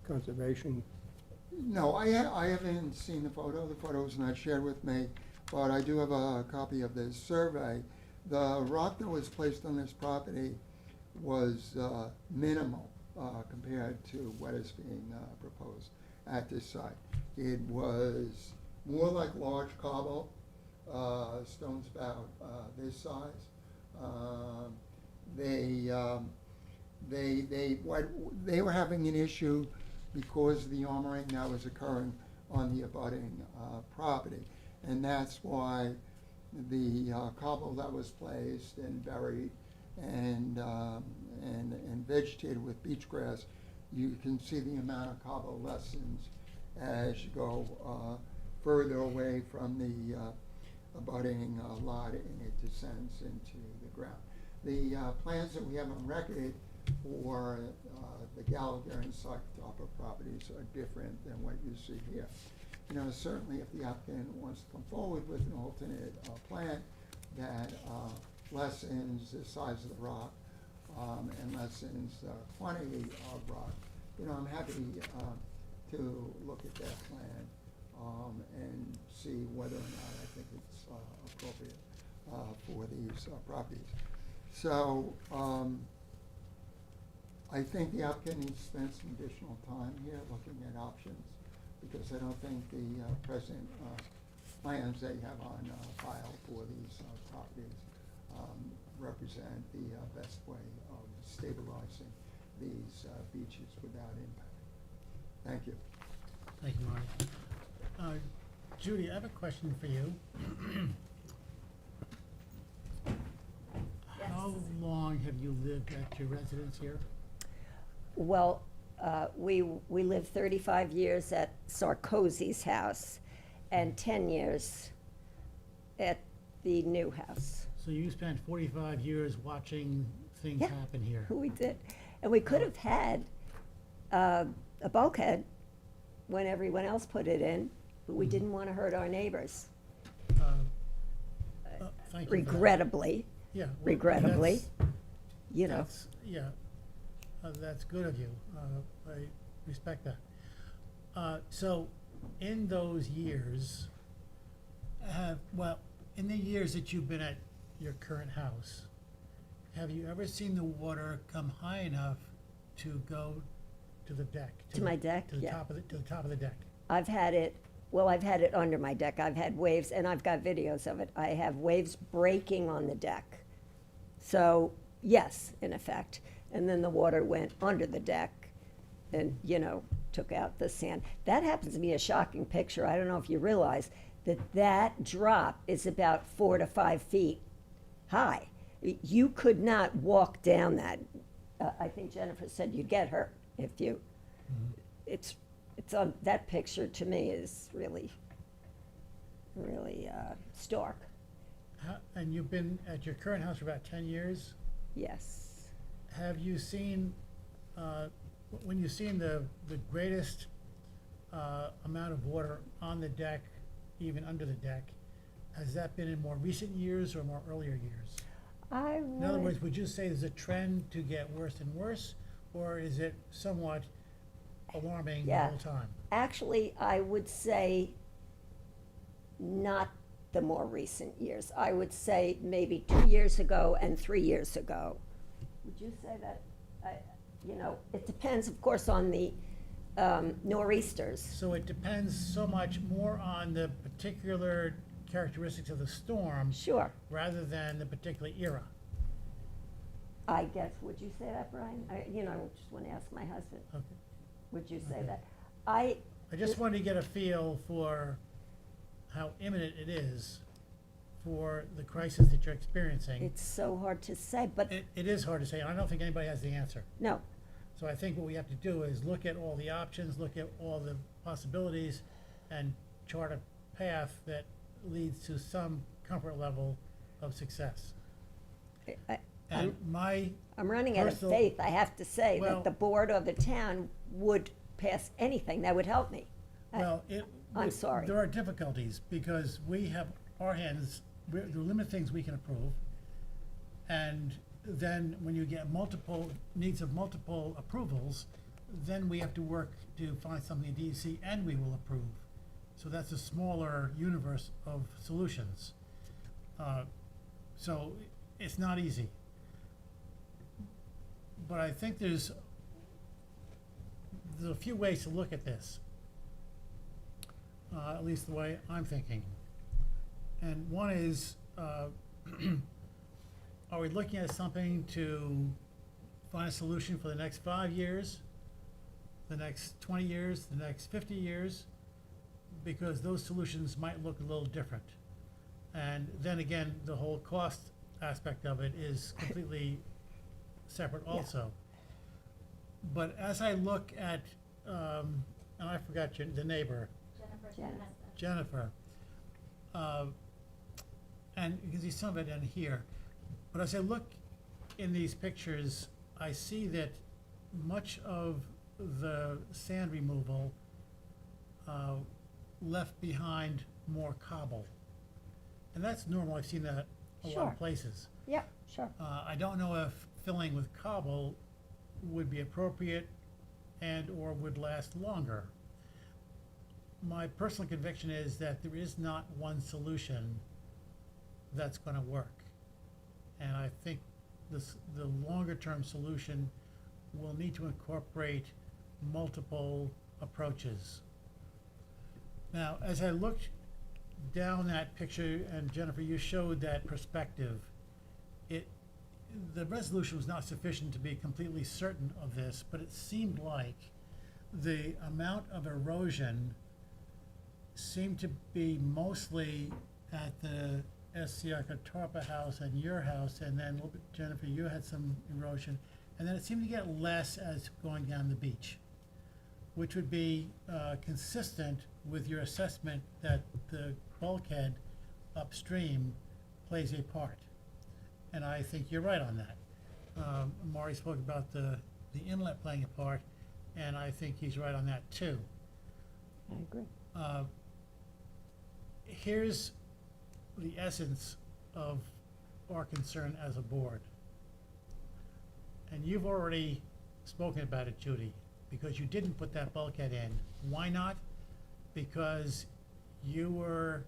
conservation. no, I haven't seen the photo. The photo was not shared with me, but I do have a copy of this survey. The rock that was placed on this property was minimal compared to what is being proposed at this site. It was more like large cobble, stones about this size. They were having an issue because of the armoring that was occurring on the abutting property. And that's why the cobble that was placed and buried and vegetated with beach grass, you can see the amount of cobble lessens as you go further away from the abutting lot, and it descends into the ground. The plans that we have on record for the Gallagher and Socktober properties are different than what you see here. You know, certainly if the applicant wants to come forward with an alternate plan that lessens the size of the rock and lessens the quantity of rock, you know, I'm happy to look at that plan and see whether or not I think it's appropriate for these properties. So I think the applicant needs to spend some additional time here looking at options, because I don't think the present plans that you have on file for these properties represent the best way of stabilizing these beaches without impact. Thank you. Thank you, Marty. Judy, I have a question for you. How long have you lived at your residence here? Well, we lived 35 years at Sarkozy's house and 10 years at the new house. So you spent 45 years watching things Yeah. happen here. We did. And we could have had a bulkhead when everyone else put it in, but we didn't want to hurt our neighbors, Thank you for that. regrettably, Yeah. well, regrettably, that's- you know. Yeah, that's good of you. I respect that. So, in those years, in the years that you've been at your current house, have you ever seen the water come high enough to go to the deck? To my deck? To the Yeah. top of to the top of the deck? I've had it under my deck. I've had waves, and I've got videos of it. I have waves breaking on the deck. So, yes, in effect. And then the water went under the deck and, you know, took out the sand. That happens to be a shocking picture. I don't know if you realize that drop is about 4 to 5 feet high. You could not walk down that. I think Jennifer said you'd get hurt if you, it's on, that picture to me is really, really stark. And you've been at your current house for about 10 years? Yes. Have you seen, when you've seen the greatest amount of water on the deck, even under the deck, has that been in more recent years or more earlier years? I In other would, words, would you say there's a trend to get worse and worse, or is it somewhat alarming the Yeah. whole time? actually, I would say not the more recent years. I would say maybe 2 years ago and 3 years ago. Would you say that? You know, it depends, of course, on the nor'easters. So it depends so much more on the particular characteristics of the storm Sure, rather than the particular era. I guess, would you say that, Brian? I just want to ask my husband. Okay. Would you say Okay. that? I just wanted to get a feel for how imminent it is for the crisis that you're experiencing. It's so hard to say, but It is hard to say, and I don't think anybody has the answer. no, So I think what we have to do is look at all the options, look at all the possibilities, and chart a path that leads to some comfort level of success. I- And my, I'm running out of Personal- faith, I have to say, Well- that the board or the town would pass anything that would help me. well, I'm sorry. there are difficulties, because we have our hands, there are limited things we can approve. And then when you get needs of multiple approvals, then we have to work to find something in DEC and we will approve. So that's a smaller universe of solutions. So it's not easy. But I think there's a few ways to look at this. At least the way I'm thinking. And one is, are we looking at something to find a solution for the next 5 years, the next 20 years, the next 50 years? Because those solutions might look a little different. And then again, the whole cost aspect of it is completely separate also. But as I look at, and I forgot the neighbor, Jennifer, and you can see some of it in here. But as I look in these pictures, I see that much of the sand removal left behind more cobble. And that's normal, I've seen that a lot Sure. of places. Yeah, sure. I don't know if filling with cobble would be appropriate and/or would last longer. My personal conviction is that there is not one solution that's gonna work. And I think the longer-term solution will need to incorporate multiple approaches. Now, as I looked down that picture, and Jennifer, you showed that perspective, the resolution was not sufficient to be completely certain of this, but it seemed like the amount of erosion seemed to be mostly at the SCR Catarpa house and your house, and then, a little bit, Jennifer, you had some erosion, and then it seemed to get less as going down the beach, which would be consistent with your assessment that the bulkhead upstream plays a part. And I think you're right on that. Maury spoke about the inlet playing a part, and I think he's right on that too. I agree. Here's the essence of our concern as a board. And you've already spoken about it, Judy, because you didn't put that bulkhead in. Why not? Because you were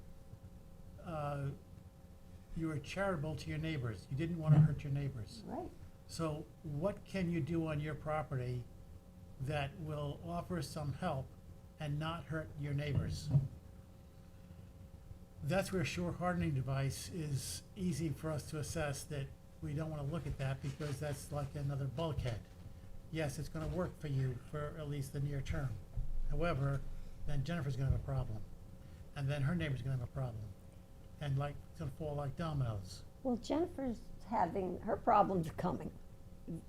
charitable to your neighbors. You didn't want to hurt your neighbors. Right. So what can you do on your property that will offer some help and not hurt your neighbors? That's where shore hardening device is easy for us to assess that we don't want to look at that because that's like another bulkhead. Yes, it's going to work for you for at least the near term. However, then Jennifer's going to have a problem. And then her neighbor's going to have a problem. And like, it's going to fall like dominoes. Well, Jennifer's having, her problems are coming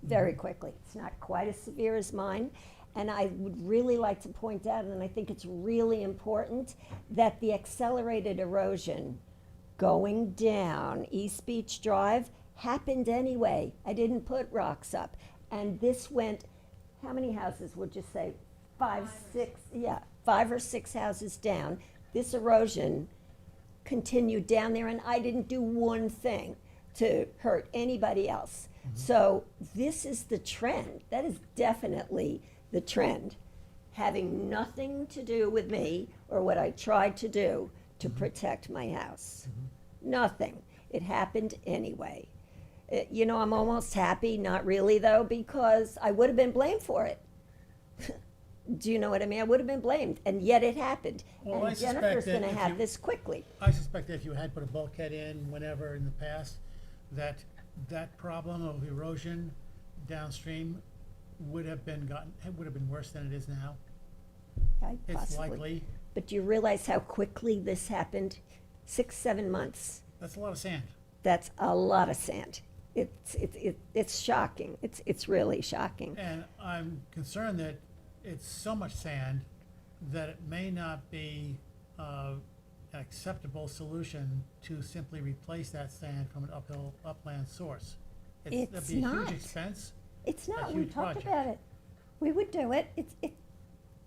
very quickly. It's not quite as severe as mine. And I would really like to point out, and I think it's really important, that the accelerated erosion going down East Beach Drive happened anyway. I didn't put rocks up. And this went, how many houses would you say? 5 or 6 houses down. This erosion continued down there, and I didn't do one thing. to hurt anybody else. So this is the trend. That is definitely the trend. Having nothing to do with me or what I tried to do to protect my house. Nothing. It happened anyway. You know, I'm almost happy, not really though, because I would have been blamed for it. Do you know what I mean? I would have been blamed, and yet it happened. Well, I And suspect Jennifer's that gonna if have you- this quickly. I suspect that if you had put a bulkhead in whenever in the past, that that problem of erosion downstream would have been worse than it is now. It's Possibly. likely. But do you realize how quickly this happened? 6, 7 months. That's a lot of sand. That's a lot of sand. It's shocking. It's really shocking. And I'm concerned that it's so much sand that it may not be an acceptable solution to simply replace that sand from an upland source. It's That'd be a not. huge expense. It's a not. We huge talked project. about it. We would do it.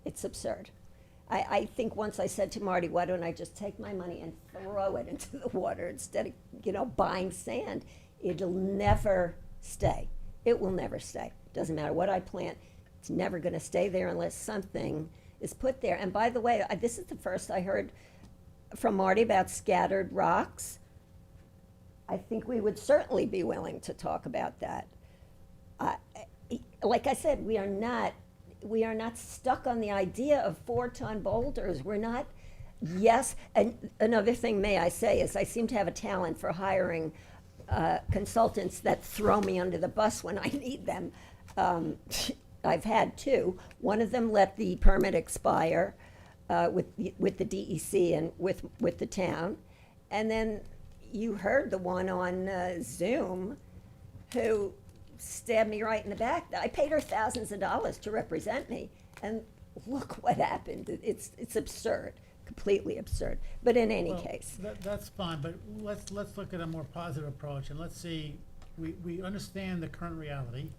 It's absurd. I think once I said to Marty, why don't I just take my money and throw it into the water instead of, buying sand? It'll never stay. It will never stay. Doesn't matter what I plant. It's never going to stay there unless something is put there. And by the way, this is the first I heard from Marty about scattered rocks. I think we would certainly be willing to talk about that. Like I said, we are not stuck on the idea of 4-ton boulders. We're not. Yes, and another thing, may I say, is I seem to have a talent for hiring consultants that throw me under the bus when I need them. I've had 2. One of them let the permit expire with the DEC and with the town, and then you heard the one on Zoom who stabbed me right in the back. I paid her thousands of dollars to represent me, and look what happened. It's absurd, completely absurd. But in any Well, case, That's fine, but let's look at a more positive approach, and let's see, we understand the current reality.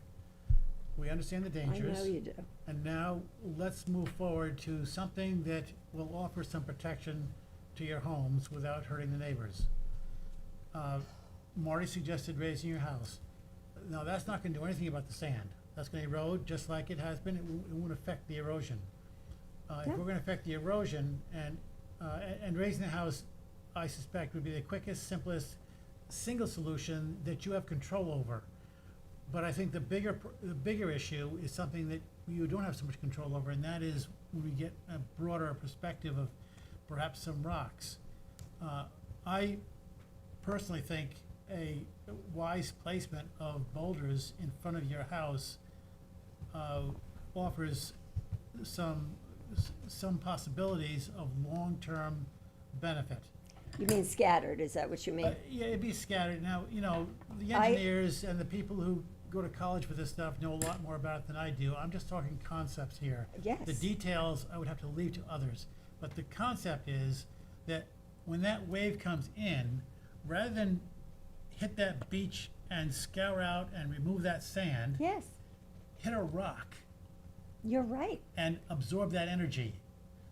We understand the I dangers. know you do. And now, let's move forward to something that will offer some protection to your homes without hurting the neighbors. Marty suggested raising your house. Now, that's not gonna do anything about the sand. That's gonna erode just like it has been. It won't affect the erosion. If Yeah. we're gonna affect the erosion and raising the house, I suspect would be the quickest, simplest, single solution that you have control over. But I think the bigger issue is something that you don't have so much control over, and that is when we get a broader perspective of perhaps some rocks. I personally think a wise placement of boulders in front of your house offers some possibilities of long-term benefit. You mean scattered, is that what you mean? Yeah, it'd be scattered. Now, the I- engineers and the people who go to college for this stuff know a lot more about it than I do. I'm just talking concepts here. Yes. The details I would have to leave to others. But the concept is that when that wave comes in, rather than hit that beach and scour out and remove that sand, Yes, hit a rock you're right. and absorb that energy,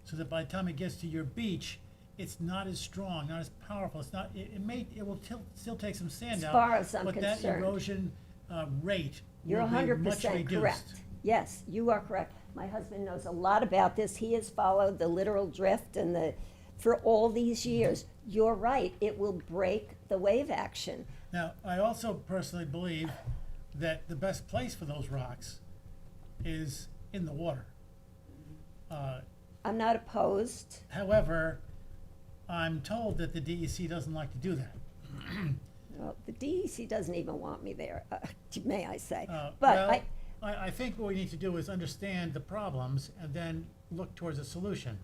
so that by the time it gets to your beach, it's not as strong, not as powerful. It's not. It will still take some sand As out. far as I'm but that concerned. erosion rate You're will be much 100% reduced. correct. Yes, you are correct. My husband knows a lot about this. He has followed the literal drift for all these years. You're right, it will break the wave action. Now, I also personally believe that the best place for those rocks is in the water. I'm not opposed. However, I'm told that the DEC doesn't like to do that. Well, the DEC doesn't even want me there, may I say. But Well, I think what we need to do is understand the problems and then look towards a solution.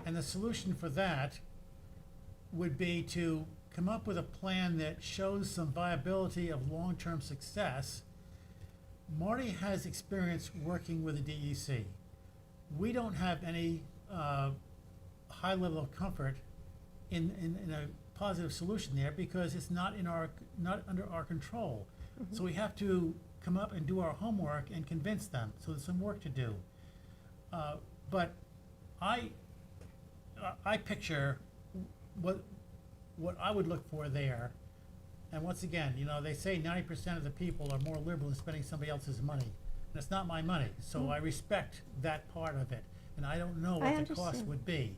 And the solution for that would be to come up with a plan that shows some viability of long-term success. Marty has experience working with the DEC. We don't have any high level of comfort in a positive solution there because it's not under our control. So we have to come up and do our homework and convince them. So there's some work to do. But I picture what I would look for there And once again, you know, they say 90% of the people are more liberal in spending somebody else's money. And it's not my money, so I respect that part of it. And I don't know I what the cost understand. would be.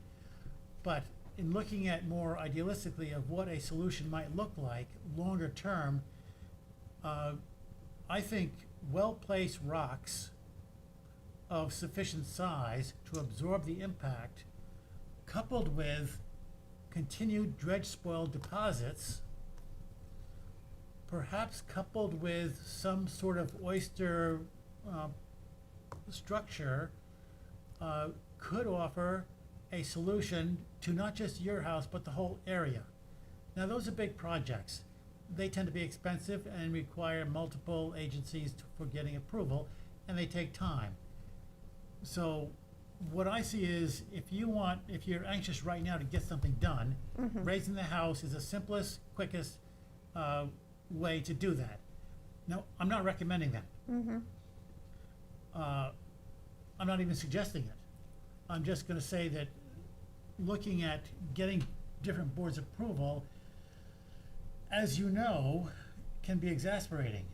But in looking at more idealistically of what a solution might look like, longer term, I think well-placed rocks of sufficient size to absorb the impact, coupled with continued dredge spoil deposits, perhaps coupled with some sort of oyster structure, could offer a solution to not just your house, but the whole area. Now, those are big projects. They tend to be expensive and require multiple agencies for getting approval, and they take time. So what I see is if you're anxious right now to get something done, raising the house is the simplest, quickest way to do that. No, I'm not recommending that. I'm not even suggesting it. I'm just gonna say that looking at getting different boards' approval, as you know, can be exasperating.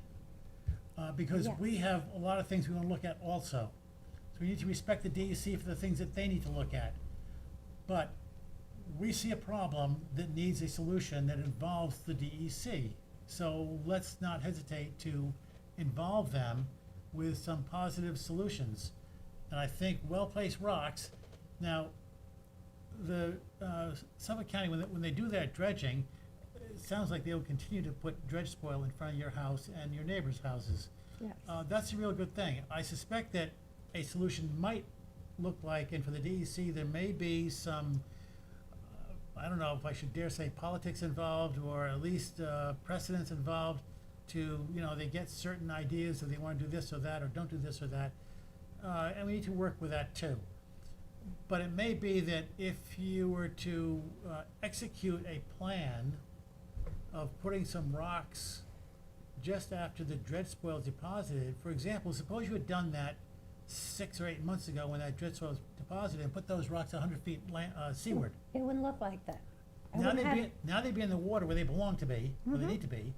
Because we Yes. have a lot of things we wanna look at also. So we need to respect the DEC for the things that they need to look at. But we see a problem that needs a solution that involves the DEC. So let's not hesitate to involve them with some positive solutions. And I think well-placed rocks, now, the Suffolk County, when they do that dredging, it sounds like they'll continue to put dredge spoil in front of your house and your neighbors' houses. Yes. That's a real good thing. I suspect that a solution might look like, and for the DEC, there may be some, I don't know if I should dare say politics involved, or at least precedents involved to, you know, they get certain ideas, or they wanna do this or that, or don't do this or that. And we need to work with that too. But it may be that if you were to execute a plan of putting some rocks just after the dredge spoil is deposited, for example, suppose you had done that 6 or 8 months ago when that dredge spoil was deposited, and put those rocks 100 feet seaward. It wouldn't look like that. I Now wouldn't have- they'd be in the water where they belong to be, where they need to be,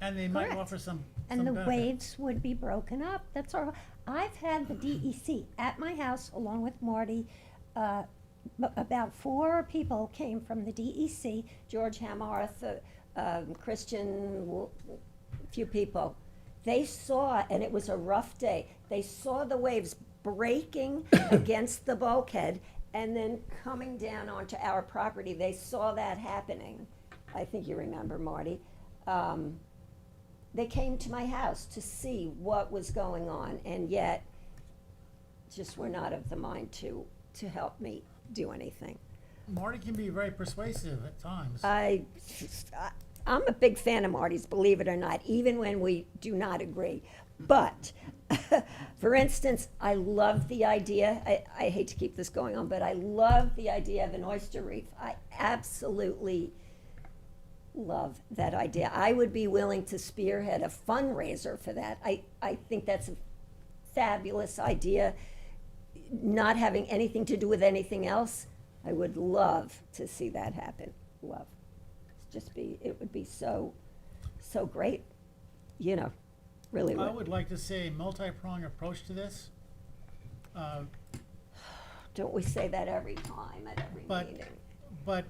and they might Correct. offer some And the benefit. waves would be broken up, that's all. I've had the DEC at my house along with Marty. About 4 people came from the DEC. George Hamarth, Christian, few people. They saw, and it was a rough day, they saw the waves breaking against the bulkhead and then coming down onto our property. They saw that happening. I think you remember, Marty. They came to my house to see what was going on, and yet just were not of the mind to help me do anything. Marty can be very persuasive at times. I'm a big fan of Marty's, believe it or not, even when we do not agree. But, for instance, I love the idea, I hate to keep this going on, but I love the idea of an oyster reef. I absolutely love that idea. I would be willing to spearhead a fundraiser for that. I think that's a fabulous idea, not having anything to do with anything else. I would love to see that happen, love. It would be so great, you know, really I would. would like to see a multi-pronged approach to this. Don't we say that every time at every But- meeting? But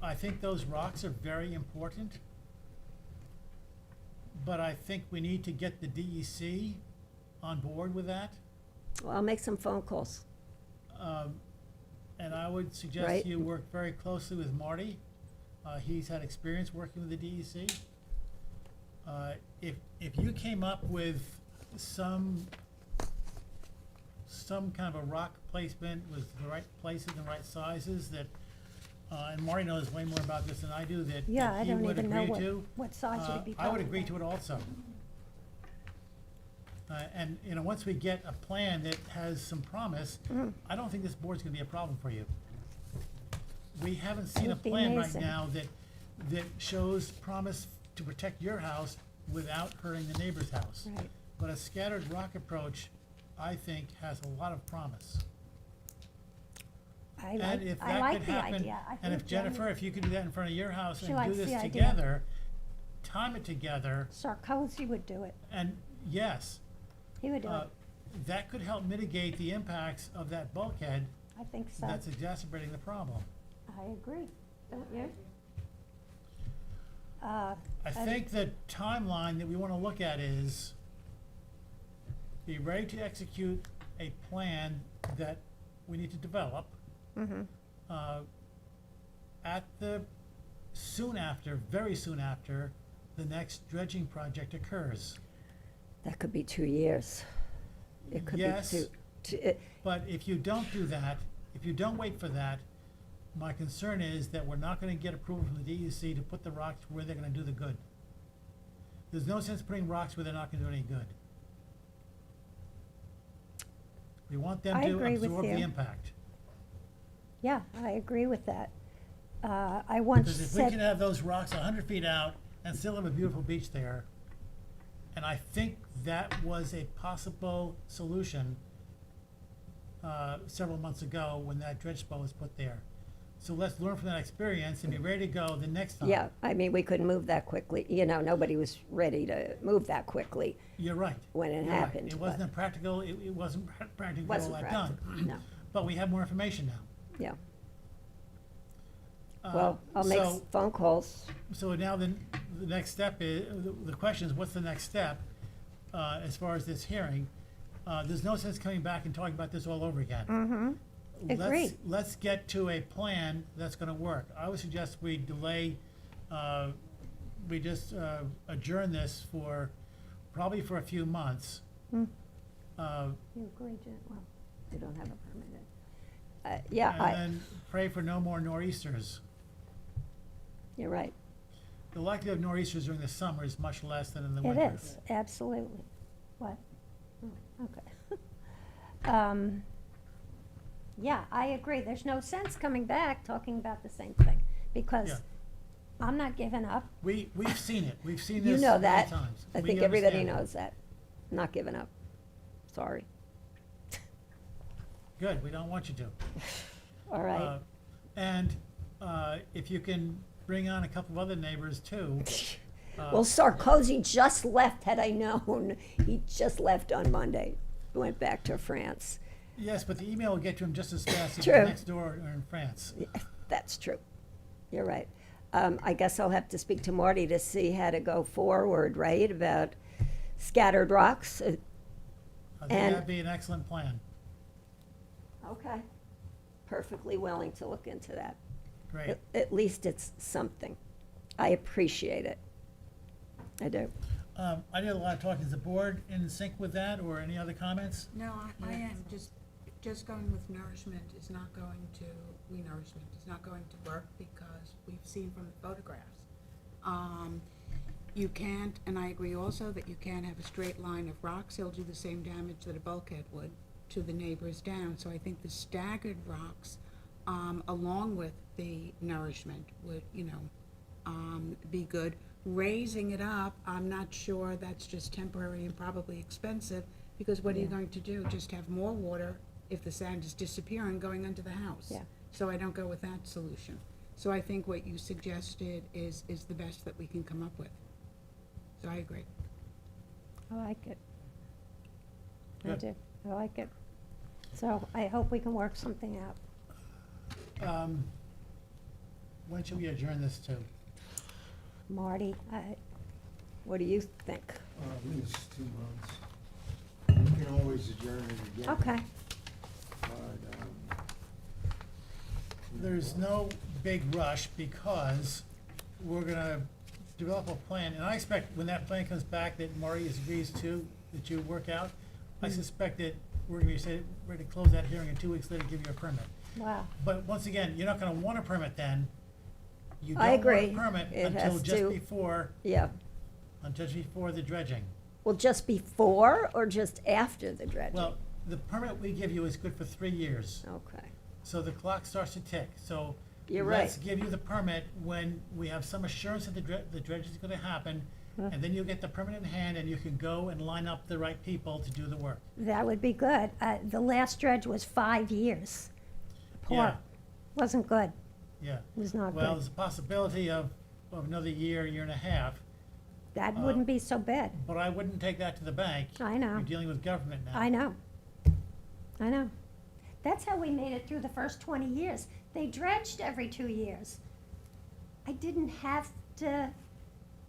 I think those rocks are very important. But I think we need to get the DEC on board with that. Well, I'll make some phone calls. And I would suggest Right. you work very closely with Marty. He's had experience working with the DEC. If you came up with some kind of a rock placement with the right places and right sizes that, and Marty knows way more about this than I do, that Yeah, that I he don't would even know agree to. what size we'd be I would talking agree about. to it also. And, you know, once we get a plan that has some promise, I don't think this board's gonna be a problem for you. We haven't seen a That'd be plan right amazing. now that shows promise to protect your house without hurting the neighbor's house. Right. But a scattered rock approach, I think, has a lot of promise. I And like, if I that like could the happen, idea. I and if think Jenny- Jennifer, if you could do that in front of your house She and do likes this the idea. together, time it together, Sarkozy would do it. and yes, He would do uh, it. that could help mitigate the impacts of that bulkhead I think so. that's exacerbating the problem. I agree, don't you? I And- think the timeline that we want to look at is be ready to execute a plan that we need to develop uh, at the, very soon after, the next dredging project occurs. That could be 2 years. It could Yes. be two, But if you don't do that, if you don't wait for that, my concern is that we're not gonna get approval from the DEC to put the rocks where they're gonna do the good. There's no sense putting rocks where they're not gonna do any good. We want them I to agree with absorb the you. impact. Yeah, I agree with that. I once Because if we can said, have those rocks 100 feet out and still have a beautiful beach there, and I think that was a possible solution several months ago when that dredge spot was put there. So let's learn from that experience and be ready to go the next time. yeah, I mean, we couldn't move that quickly. You know, nobody was ready to move that quickly. You're right. When it You're right. happened, It wasn't but- practical, it wasn't practical to get all Wasn't that done. practical, no, But we have more information now. yeah. Uh, Well, I'll make so- phone calls. So now the next step is, the question is, what's the next step as far as this hearing? There's no sense coming back and talking about this all over again. Agreed. Let's get to a plan that's gonna work. I would suggest we delay, we just adjourn this probably for a few months. Hmm. Uh, you agree, Jen? Well, They don't have a permit. Yeah, And then pray for no more nor'easters. you're right. The likelihood of nor'easters during the summer is much less than in the it winter. is, absolutely. What? Oh, okay. Yeah, I agree. There's no sense coming back talking about the same thing, because Yeah. I'm not giving up. We've seen it. We've seen You this know many that. times. I We think everybody understand it. knows that. Not giving up. Sorry. Good, we don't want you to. All right. And if you can bring on a couple of other neighbors too. Well, Sarkozy just left, had I known. He just left on Monday. Went back to France. Yes, but the email will get to him just as fast as True. next door or in France. Yeah, that's true. You're right. I guess I'll have to speak to Marty to see how to go forward, right, about scattered rocks. I think And- that'd be an excellent plan. Okay. Perfectly willing to look into that. Great. At least it's something. I appreciate it. I do. I did a lot of talking. Is the board in sync with that or any other comments? No, I am, just going with nourishment is not going to, re-nourishment is not going to work because we've seen from the photographs. You can't, and I agree also that you can't have a straight line of rocks, it'll do the same damage that a bulkhead would to the neighbors down. So I think the staggered rocks, along with the nourishment would, be good. Raising it up, I'm not sure, that's just temporary and probably expensive, because what are you going to do? Just have more water if the sand is disappearing going under the house? Yeah. So I don't go with that solution. So I think what you suggested is the best that we can come up with. So I agree. I like it. I Good. do. I like it. So I hope we can work something out. When should we adjourn this to? Marty, What do you think? At least 2 months. You can always adjourn it again. okay, But, There's no big rush because we're gonna develop a plan, and I expect when that plan comes back that Marty agrees to, that you work out, I suspect that we're gonna be ready to close that hearing and 2 weeks later give you a permit. wow. But once again, you're not gonna want a permit then. You I don't want a agree. permit It until has just to- before, Yeah. the dredging. Well, just before or just after the dredging? Well, the permit we give you is good for 3 years, Okay. so the clock starts to tick, so. You're Let's right. give you the permit when we have some assurance that the dredge is gonna happen, and then you'll get the permit in hand and you can go and line up the right people to do the work. That would be good. The last dredge was 5 years. Poor, Yeah. wasn't good. Yeah. It was not Well, good. there's a possibility of another year and a half, that wouldn't be so bad. But I wouldn't take that to the bank. I know. You're dealing with government now. I know. I know. That's how we made it through the first 20 years. They dredged every 2 years. I didn't have to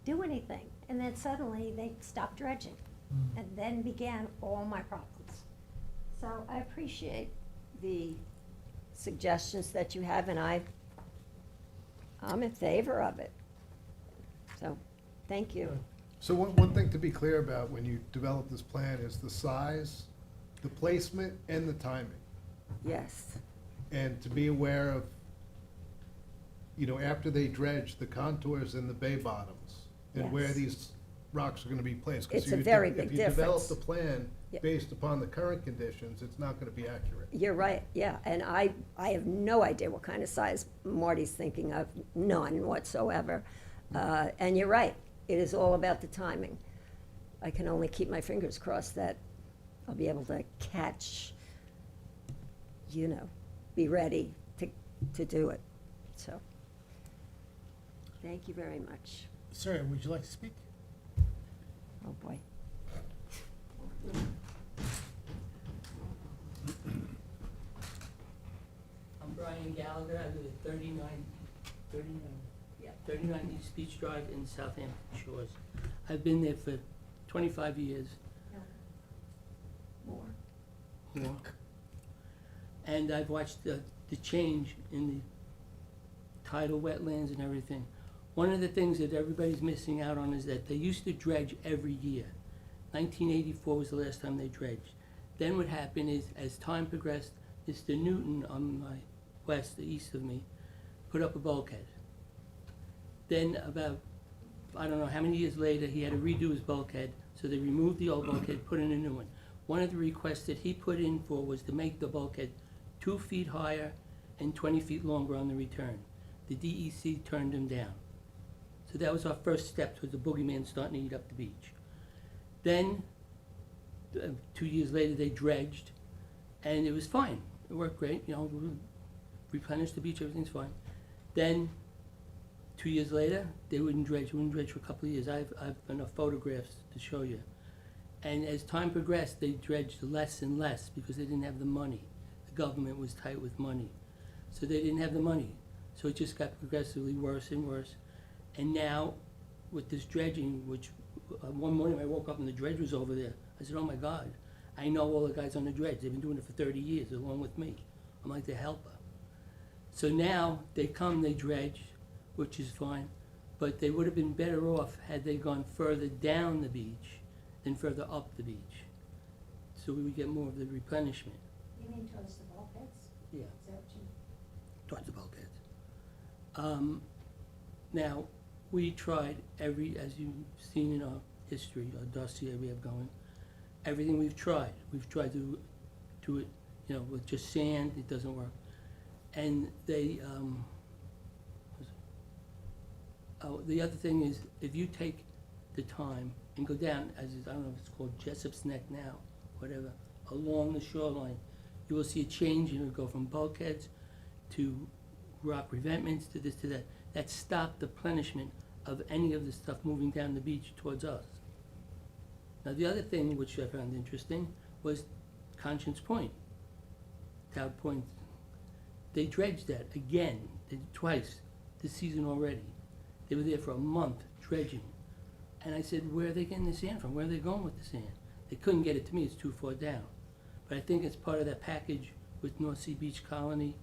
do anything. And then suddenly they stopped dredging. And then began all my problems. So I appreciate, The suggestions that you have, and I'm in favor of it. So, thank you. So one thing to be clear about when you develop this plan is the size, the placement, and the timing. Yes, And to be aware of, after they dredge, the contours and the bay bottoms, and where Yes. these rocks are gonna be placed. 'Cause It's a you- very big If you develop difference. the plan Yeah. based upon the current conditions, it's not gonna be accurate. you're right, yeah, and I have no idea what kind of size Marty's thinking of, none whatsoever. And you're right, it is all about the timing. I can only keep my fingers crossed that I'll be able to catch, be ready to do it, so. Thank you very much. Sir, would you like to speak? Oh, boy. I'm Brian Gallagher, I live at 39 East Beach Drive in Southampton Shores. I've been there for 25 years. More. And I've watched the change in the tidal wetlands and everything. One of the things that everybody's missing out on is that they used to dredge every year. 1984 was the last time they dredged. Then what happened is, as time progressed, Mr. Newton on my west, the east of me, put up a bulkhead. Then about, I don't know how many years later, he had to redo his bulkhead, so they removed the old bulkhead, put in a new one. One of the requests that he put in for was to make the bulkhead 2 feet higher and 20 feet longer on the return. The DEC turned him down. So that was our first step towards the boogeyman starting to eat up the beach. Then, 2 years later, they dredged, and it was fine. It worked great, replenished the beach, everything's fine. Then, 2 years later, they wouldn't dredge for a couple of years. I've enough photographs to show you. And as time progressed, they dredged less and less because they didn't have the money. The government was tight with money. So they didn't have the money. So it just got progressively worse and worse. And now, with this dredging, which one morning I woke up and the dredge was over there. I said, oh my God, I know all the guys on the dredge. They've been doing it for 30 years along with me. I'm like the helper. So now they come, they dredge, which is fine, but they would have been better off had they gone further down the beach than further up the beach. So we would get more of the replenishment. You mean towards the bulkheads? Yeah. Is that what you? Towards the bulkheads. Now, we tried as you've seen in our history, our dossier we have going, everything we've tried. We've tried to do it, with just sand, it doesn't work. And the other thing is, if you take the time and go down, I don't know if it's called Jessup's Neck now, whatever, along the shoreline, you will see a change, go from bulkheads to rock revetments to this to that. That stopped the plenishment of any of the stuff moving down the beach towards us. Now, the other thing which I found interesting was Conscience Point, Town Point. They dredged that again, twice this season already. They were there for a month dredging. And I said, where are they getting the sand from? Where are they going with the sand? They couldn't get it to me, it's too far down. But I think it's part of that package with North Sea Beach Colony,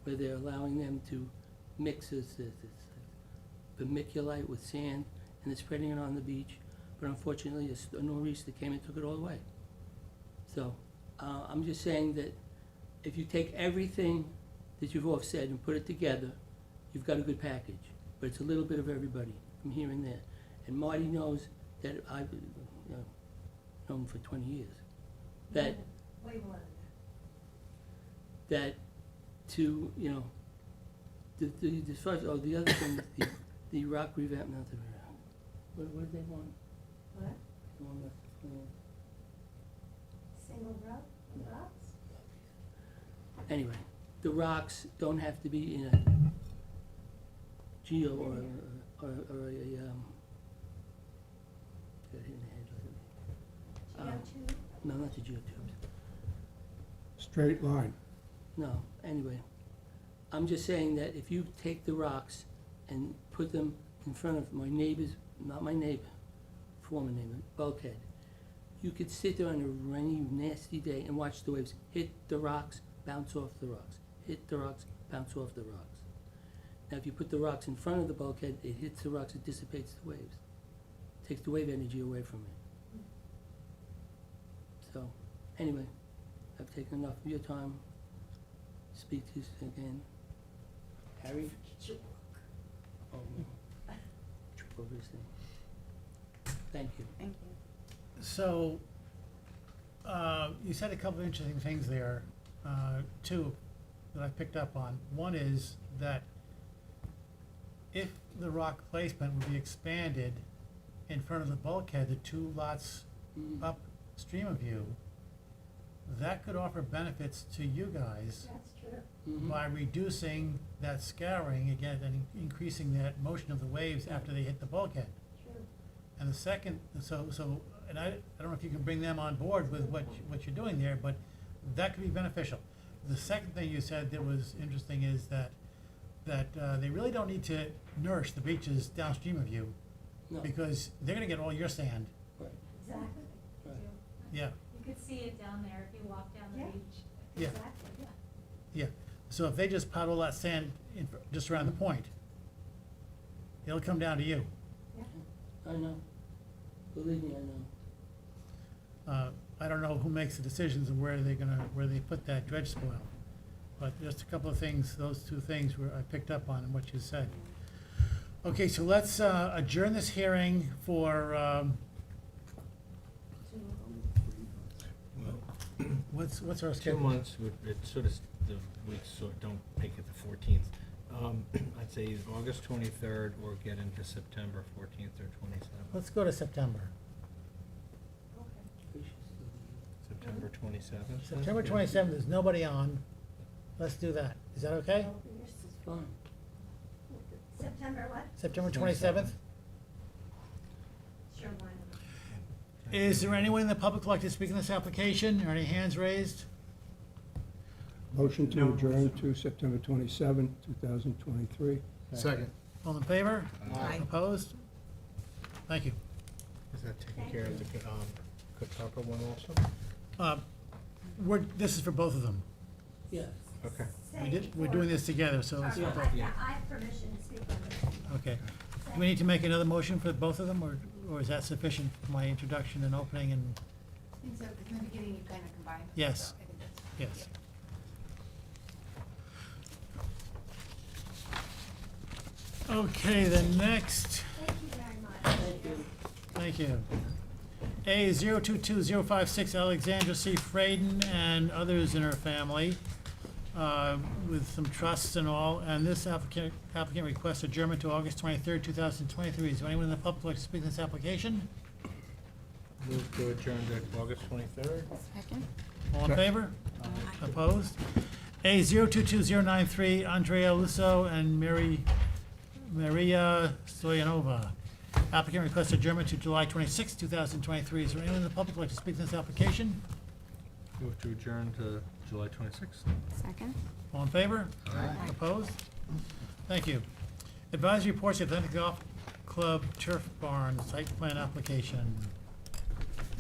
where they're allowing them to mix this vermiculite with sand, and they're spreading it on the beach. But unfortunately, a nor'easter came and took it all away. So, I'm just saying that if you take everything that you've all said and put it together, you've got a good package. But it's a little bit of everybody from here and there. And Marty knows that I've known him for 20 years. That Way more that to, the other thing is the rock revamp, not the revamp. What did they want? What? They want us to plan. Single row with rocks? Anyway, the rocks don't have to be in a geo or a got hit in the head lately. No, not the geotubes. Straight line. No, anyway. I'm just saying that if you take the rocks and put them in front of my neighbor's, not my neighbor, former neighbor, bulkhead, you could sit there on a rainy, nasty day and watch the waves hit the rocks, bounce off the rocks, hit the rocks, bounce off the rocks. Now, if you put the rocks in front of the bulkhead, it hits the rocks, it dissipates the waves. Takes the wave energy away from it. So, anyway, I've taken enough of your time. Speak to you again. Harry? Oh, no. Trip over his thing. Thank you. Thank you. So, you said a couple of interesting things there, two that I picked up on. One is that if the rock placement would be expanded in front of the bulkhead, the two lots upstream of you, that could offer benefits to you guys That's true. Mhm. by reducing that scouring again and increasing that motion of the waves after they hit the bulkhead. True. And the second, and I don't know if you can bring them on board with what you're doing there, but that could be beneficial. The second thing you said that was interesting is that they really don't need to nourish the beaches downstream of you, No, because they're gonna get all your sand. right, Exactly. right. Yeah, You could see it down there if you walk down the Yeah. beach. yeah, Exactly. yeah. So if they just pile all that sand just around the point, it'll come down to you. I know. Believe me, I know. I don't know who makes the decisions of where they put that dredge spoil. But just a couple of things, those two things I picked up on in what you said. Okay, so let's adjourn this hearing for, what's our 2 schedule? months, it sort of, the weeks sort of don't make it the 14th. I'd say August 23rd or get into September 14th or 27th. Let's go to September. We should still be- September 27th? September 27th, there's nobody on. Let's do that. Is that okay? It's fine. September what? September 27th? Sure, why not? Is there anyone in the public who'd like to speak in this application, or any hands raised? Motion to adjourn to September 27, 2023. Second. All in favor? Aye. Opposed? Thank you. Is that taking care of the Cook one also? This is for both of them. Yes. Okay. We're doing this together, so it's for Yeah. both. I have permission to speak on this. Okay. Do we need to make another motion for both of them, or is that sufficient for my introduction and opening and, I think so, in the beginning you kind of combined. Yes. so I think that's- yes? Okay, the next, Thank you very much. thank you. A 022056 Alexandra C. Fraden and others in her family, with some trusts and all, and this applicant requests adjournment to August 23rd, 2023. Is there anyone in the public who would like to speak in this application? Move to adjourn to August 23rd? Second? All in favor? Opposed? A 022093 Andrea Lusso and Maria Stoyanova. Applicant requests adjournment to July 26, 2023. Is there anyone in the public who would like to speak in this application? Move to adjourn to July 26th? Second? All in favor? Opposed? Thank you. Advisory reports, Atlantic Golf Club Turf Barn Site Plan Application.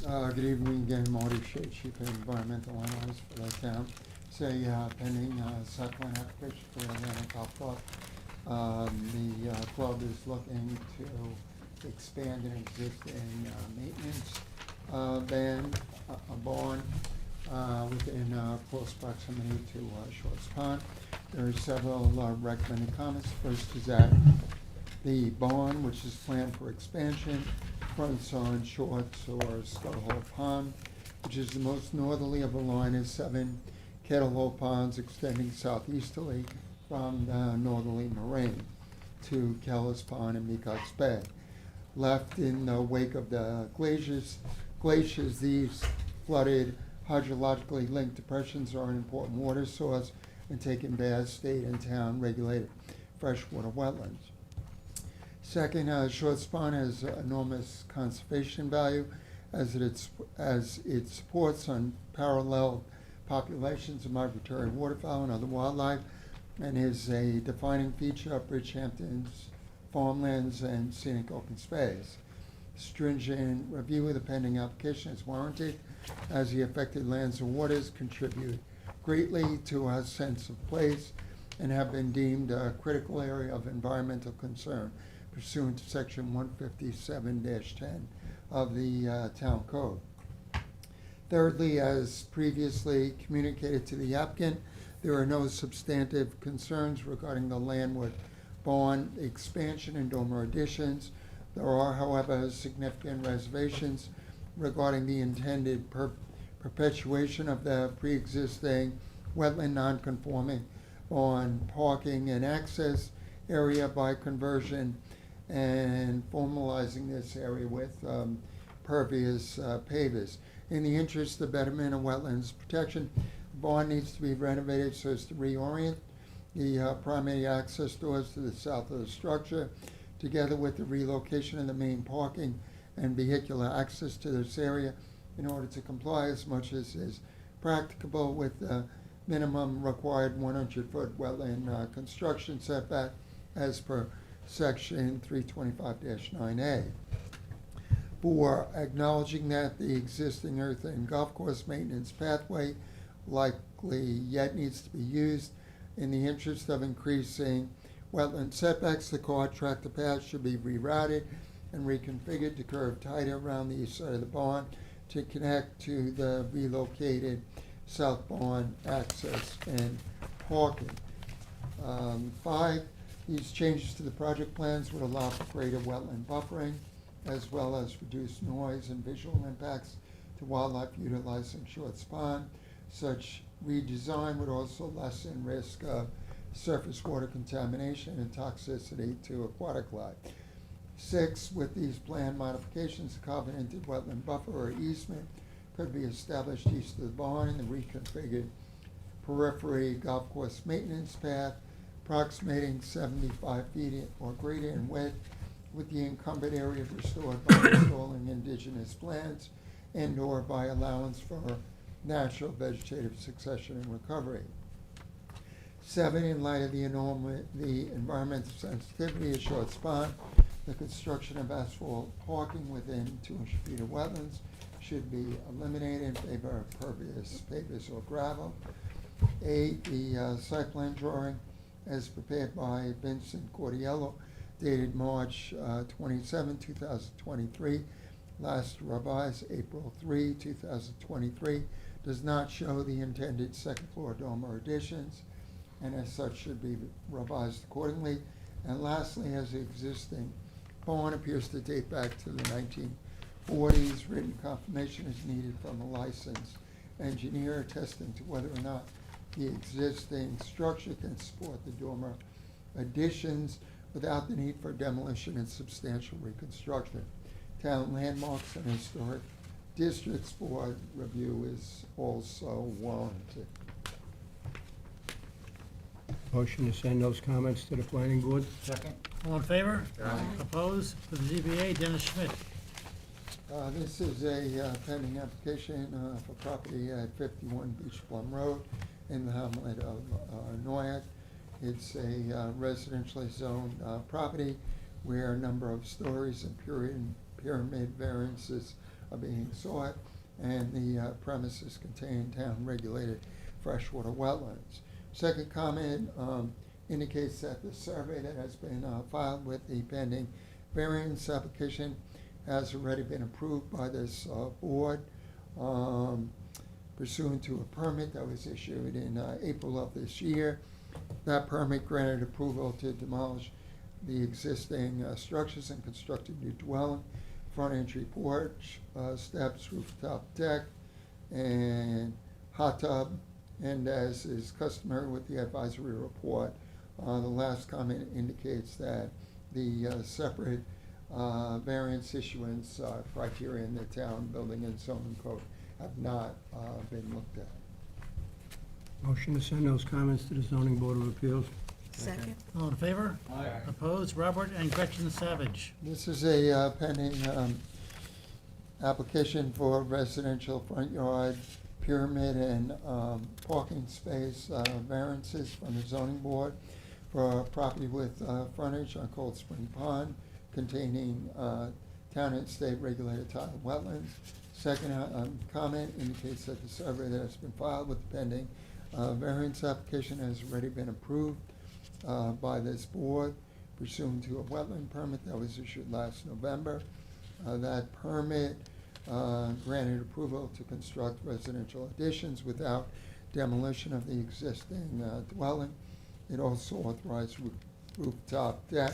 Good evening again, Marty Shea, Chief Environmental Analyst for the town. It's a pending site plan application for the Atlantic Golf Club. The club is looking to expand an existing maintenance band, a barn within close proximity to Shorts Pond. There are several recommended comments. First is that the barn, which is planned for expansion, fronts on Shorts or Scuttle Hole Pond, which is the most northerly of a line of 7 Kettle Hole ponds extending southeasterly from the northerly moraine to Kellis Pond and Mecox Bay. Left in the wake of the glaciers, these flooded hydrologically linked depressions are an important water source and take in Bass state and town regulated freshwater wetlands. Second, short spawn has enormous conservation value as it supports unparalleled populations of migratory waterfowl and other wildlife, and is a defining feature of Bridgehampton's farmlands and scenic open space. Stringent review of the pending application is warranted, as the affected lands and waters contribute greatly to our sense of place and have been deemed a critical area of environmental concern pursuant to section 157-10 of the town code. Thirdly, as previously communicated to the applicant, there are no substantive concerns regarding the Landwood Barn expansion and dormer additions. There are, however, significant reservations regarding the intended perpetuation of the pre-existing wetland non-conforming on parking and access area by conversion and formalizing this area with pervious pavers. In the interest of betterment of wetlands protection, the barn needs to be renovated so as to reorient the primary access doors to the south of the structure, together with the relocation of the main parking and vehicular access to this area in order to comply as much as is practicable with the minimum required 100-foot wetland construction setback as per section 325-9A. For acknowledging that the existing earth and golf course maintenance pathway likely yet needs to be used in the interest of increasing wetland setbacks, the car tractor path should be rerouted and reconfigured to curve tighter around the east side of the barn to connect to the relocated south barn access and parking. 5, these changes to the project plans would allow for greater wetland buffering as well as reduced noise and visual impacts to wildlife utilizing short spawn. Such redesign would also lessen risk of surface water contamination and toxicity to aquatic life. 6, with these planned modifications, a covenanted wetland buffer or easement could be established east of the barn in the reconfigured periphery golf course maintenance path, approximating 75 feet or greater in width, with the encumbered area restored by installing indigenous plants and/or by allowance for natural vegetative succession and recovery. 7, in light of the environmental sensitivity of short spawn, the construction of asphalt parking within 200 feet of wetlands should be eliminated in favor of pervious pavers or gravel. 8, the site plan drawing as prepared by Vincent Cordiello dated March 27, 2023, last revised April 3, 2023, does not show the intended second floor dormer additions, and as such should be revised accordingly. And lastly, as the existing barn appears to date back to the 1940s, written confirmation is needed from a licensed engineer attesting to whether or not the existing structure can support the dormer additions without the need for demolition and substantial reconstruction. Town landmarks and historic districts board review is also warranted. Motion to send those comments to the planning board? Second. All in favor? Aye. Opposed? For the ZBA, Dennis Schmidt. This is a pending application for property at 51 Beach Plum Road in the hamlet of Noyak. It's a residentially zoned property where a number of stories and pyramid variances are being sought, and the premises contain town-regulated freshwater wetlands. Second comment indicates that the survey that has been filed with the pending variance application has already been approved by this board pursuant to a permit that was issued in April of this year. That permit granted approval to demolish the existing structures and construct a new dwelling, front entry porch, steps, rooftop deck, and hot tub. And as is customary with the advisory report, the last comment indicates that the separate variance issuance criteria in the town building and zoning code have not been looked at. Motion to send those comments to the zoning board of appeals? Second. All in favor? Opposed? Robert and Gretchen Savage. This is a pending application for residential front yard pyramid and parking space variances from the zoning board for a property with frontage on Cold Spring Pond containing town and state regulated tidal wetlands. Second comment indicates that the survey that has been filed with the pending variance application has already been approved by this board pursuant to a wetland permit that was issued last November. That permit granted approval to construct residential additions without demolition of the existing dwelling. It also authorized rooftop deck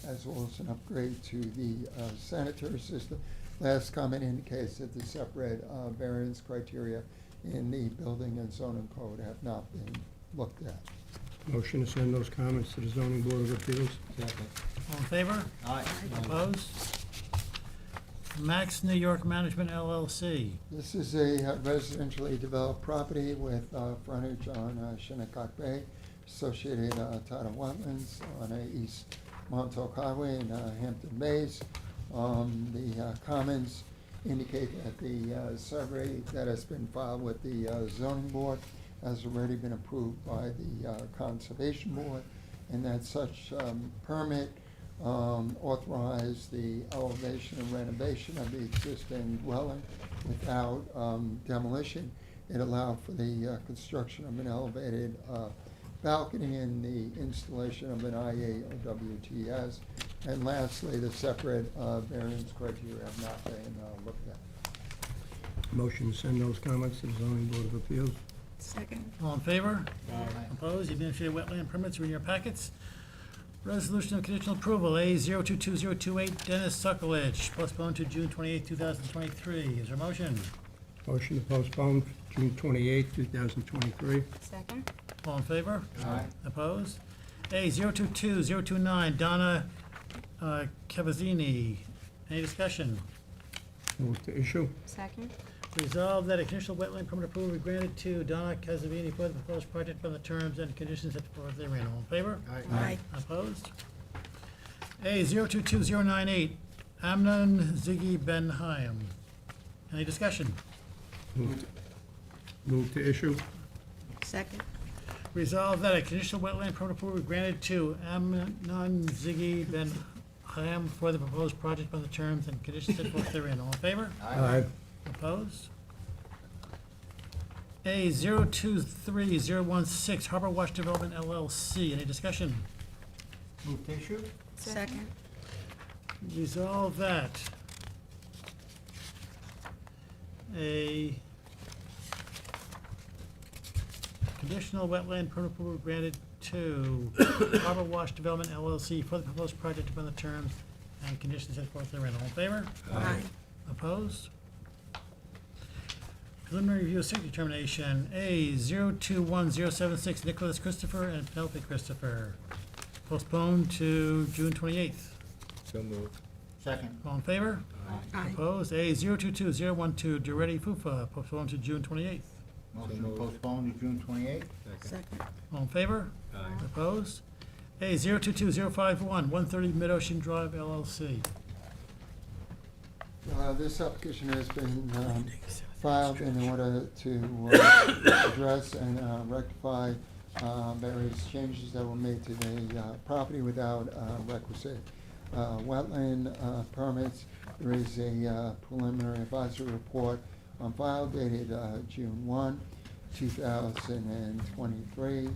as well as an upgrade to the sanitary system. Last comment indicates that the separate variance criteria in the building and zoning code have not been looked at. Motion to send those comments to the zoning board of appeals. Second. All in favor? Aye. Opposed? Max New York Management LLC. This is a residentially developed property with frontage on Shinnecock Bay, associated tidal wetlands on East Montauk Highway in Hampton Bays. The comments indicate that the survey that has been filed with the zoning board has already been approved by the conservation board, and that such permit authorized the elevation and renovation of the existing dwelling without demolition. It allowed for the construction of an elevated balcony and the installation of an IAOWTS. And lastly, the separate variance criteria have not been looked at. Motion to send those comments to the zoning board of appeals. Second. All in favor? Opposed? The administrative wetland permits are in your packets. Resolution of conditional approval, A 022028, Dennis Suckledge, postponed to June 28, 2023. Is there a motion? Motion to postpone June 28, 2023. Second. All in favor? Opposed? A 022029, Donna Cavazzini. Any discussion? Move to issue. Second. Resolved that a conditional wetland permit approval be granted to Donna Cavazzini for the proposed project on the terms and conditions set forth therein. All in favor? Aye. Opposed? A 022098, Amnon Ziggy Ben Chaim. Any discussion? Move to issue. Second. Resolved that a conditional wetland permit approval be granted to Amnon Ziggy Ben Chaim for the proposed project on the terms and conditions set forth therein. All in favor? Aye. Opposed? A 023016, Harbor Wash Development LLC. Any discussion? Move to issue? Second. Resolve that a conditional wetland permit approval granted to Harbor Wash Development LLC for the proposed project upon the terms and conditions set forth therein. All in favor? Aye. Opposed? Preliminary review of site determination, A 021076, Nicholas Christopher and Penelope Christopher, postponed to June 28th. So moved. Second. All in favor? Aye. Opposed? A 022012, Duretti Fufa, postponed to June 28th. Motion to postpone to June 28th? Second. All in favor? Aye. Opposed? A 022051, 130 Mid-Ocean Drive LLC. This application has been filed in order to address and rectify various changes that were made to the property without requisite wetland permits. There is a preliminary advisory report on file dated June 1, 2023.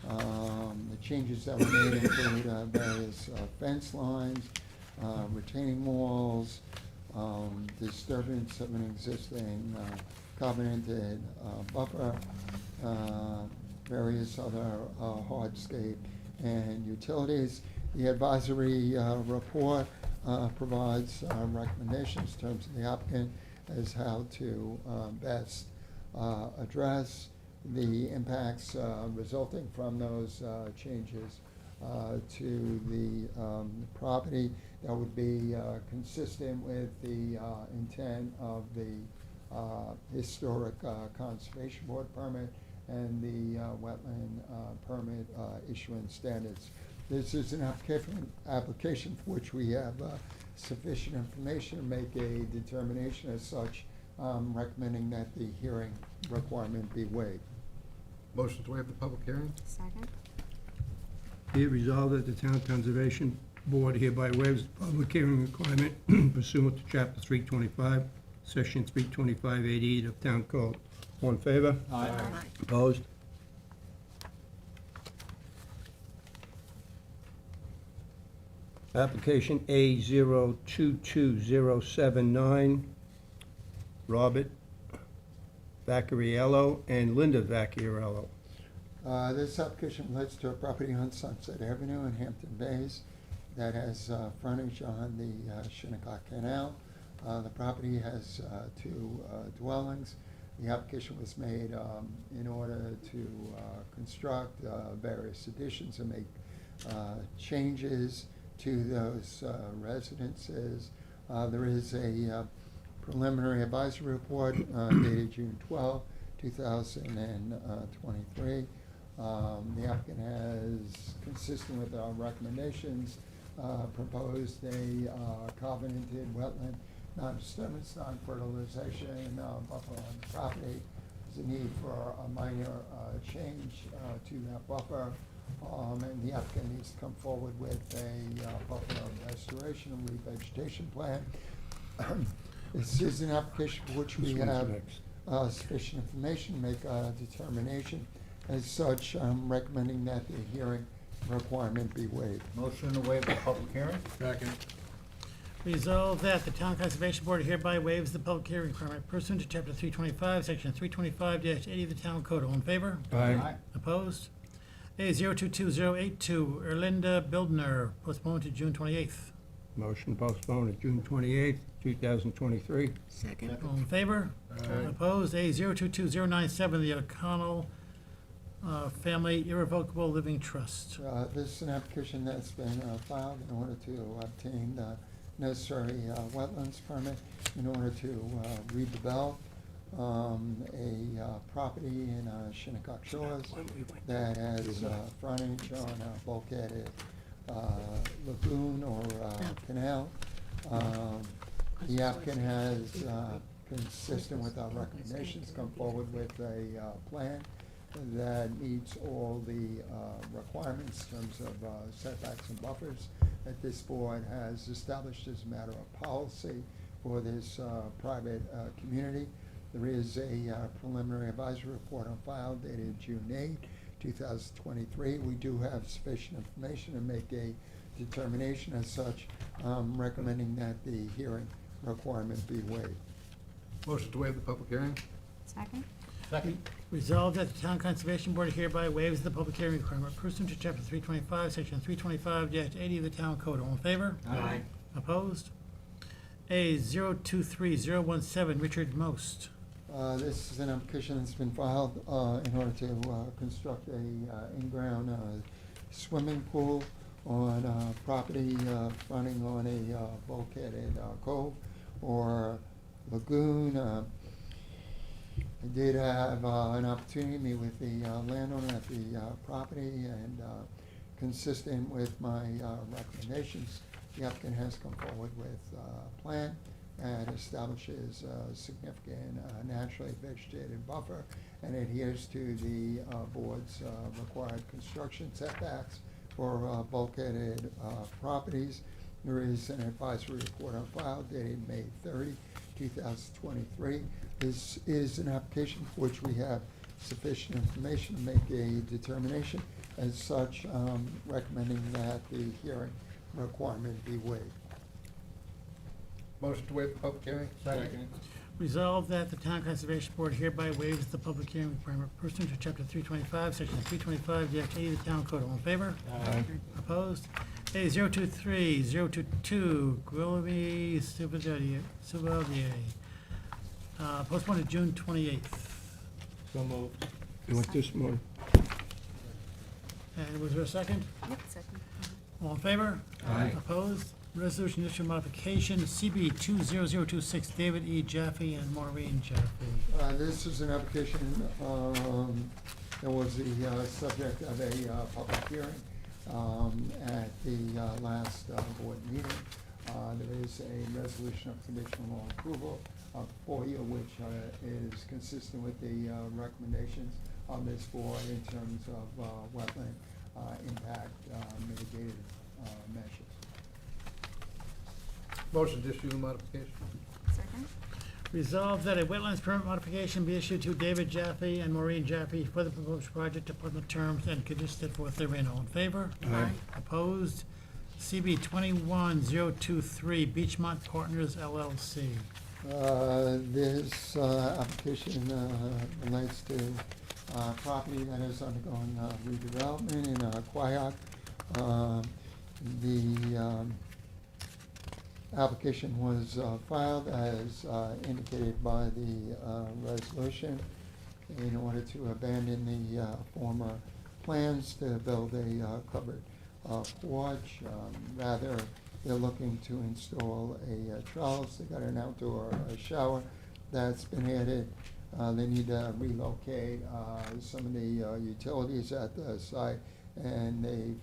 The changes that were made include various fence lines, retaining walls, disturbance of an existing covenanted buffer, various other hardscape and utilities. The advisory report provides recommendations in terms of the applicant as how to best address the impacts resulting from those changes to the property that would be consistent with the intent of the historic conservation board permit, and the wetland permit issuance standards. This is an application for which we have sufficient information to make a determination. As such, recommending that the hearing requirement be waived. Motion to waive the public hearing? Second? Be it resolved that the Town Conservation Board hereby waives the public hearing requirement pursuant to Chapter 325, Section 325-88 of Town Code. All in favor? Aye. Opposed? Application A022079, Robert Vacariello and Linda Vacariello. This application relates to a property on Sunset Avenue in Hampton Bays that has frontage on the Shinnecock Canal. The property has two dwellings. The application was made in order to construct various additions and make changes to those residences. There is a preliminary advisory report dated June 12, 2023. The applicant has, consistent with our recommendations, proposed a covenanted wetland non-disturbance, non-fertilization buffer on the property. There's a need for a minor change to that buffer, and the applicant needs to come forward with a buffer restoration and revegetation plan. This is an application for which we have sufficient information to make a determination. As such, I'm recommending that the hearing requirement be waived. Motion to waive the public hearing? Second. Resolved that the Town Conservation Board hereby waives the public hearing requirement pursuant to Chapter 325, Section 325-80 of the Town Code. All in favor? Aye. Opposed? A022082, Erlinda Bildner, postponed to June 28th. Motion postponed to June 28th, 2023. Second. All in favor? Aye. Opposed? A022097, the O'Connell Family Irrevocable Living Trust. This is an application that's been filed in order to obtain the necessary wetlands permit in order to redevelop a property in Shinnecock Shores that has frontage on a bulkheaded lagoon or canal. The applicant has, consistent with our recommendations, come forward with a plan that meets all the requirements in terms of setbacks and buffers that this board has established as a matter of policy for this private community. There is a preliminary advisory report on file dated June 8, 2023. We do have sufficient information to make a determination. As such, recommending that the hearing requirement be waived. Motion to waive the public hearing? Second? Second. Resolved that the Town Conservation Board hereby waives the public hearing requirement pursuant to Chapter 325, Section 325-80 of the Town Code. All in favor? Aye. Opposed? A023017, Richard Most. This is an application that's been filed in order to construct a in-ground swimming pool on property fronting on a bulkheaded cove or lagoon. I did have an opportunity to meet with the landowner at the property, and consistent with my recommendations, the applicant has come forward with a plan and establishes a significant naturally vegetated buffer and adheres to the board's required construction setbacks for bulkheaded properties. There is an advisory report on file dated May 30, 2023. This is an application for which we have sufficient information to make a determination. As such, recommending that the hearing requirement be waived. Motion to waive the public hearing? Second. Resolved that the Town Conservation Board hereby waives the public hearing requirement pursuant to Chapter 325, Section 325-80 of the Town Code. All in favor? Aye. Opposed? A023022, Guillermo Silvadier, postponed to June 28th. So moved. You want this one? And was there a second? Yep, second. All in favor? Aye. Opposed? Resolution issue modification, CB 20026, David E. Jaffe and Maureen Jaffe. This is an application that was the subject of a public hearing at the last board meeting. There is a resolution of conditional approval for you, which is consistent with the recommendations of this board in terms of wetland impact mitigated measures. Motion to issue the modification. Second? Resolved that a wetlands permit modification be issued to David Jaffe and Maureen Jaffe for the proposed project upon the terms and conditions set forth therein. All in favor? Aye. Opposed? CB 21023, Beachmont Partners LLC. This application relates to property that is undergoing redevelopment in Quahog. The application was filed as indicated by the resolution in order to abandon the former plans to build a covered porch. Rather, they're looking to install a trellis. They got an outdoor shower that's been added. They need to relocate some of the utilities at the site, and they've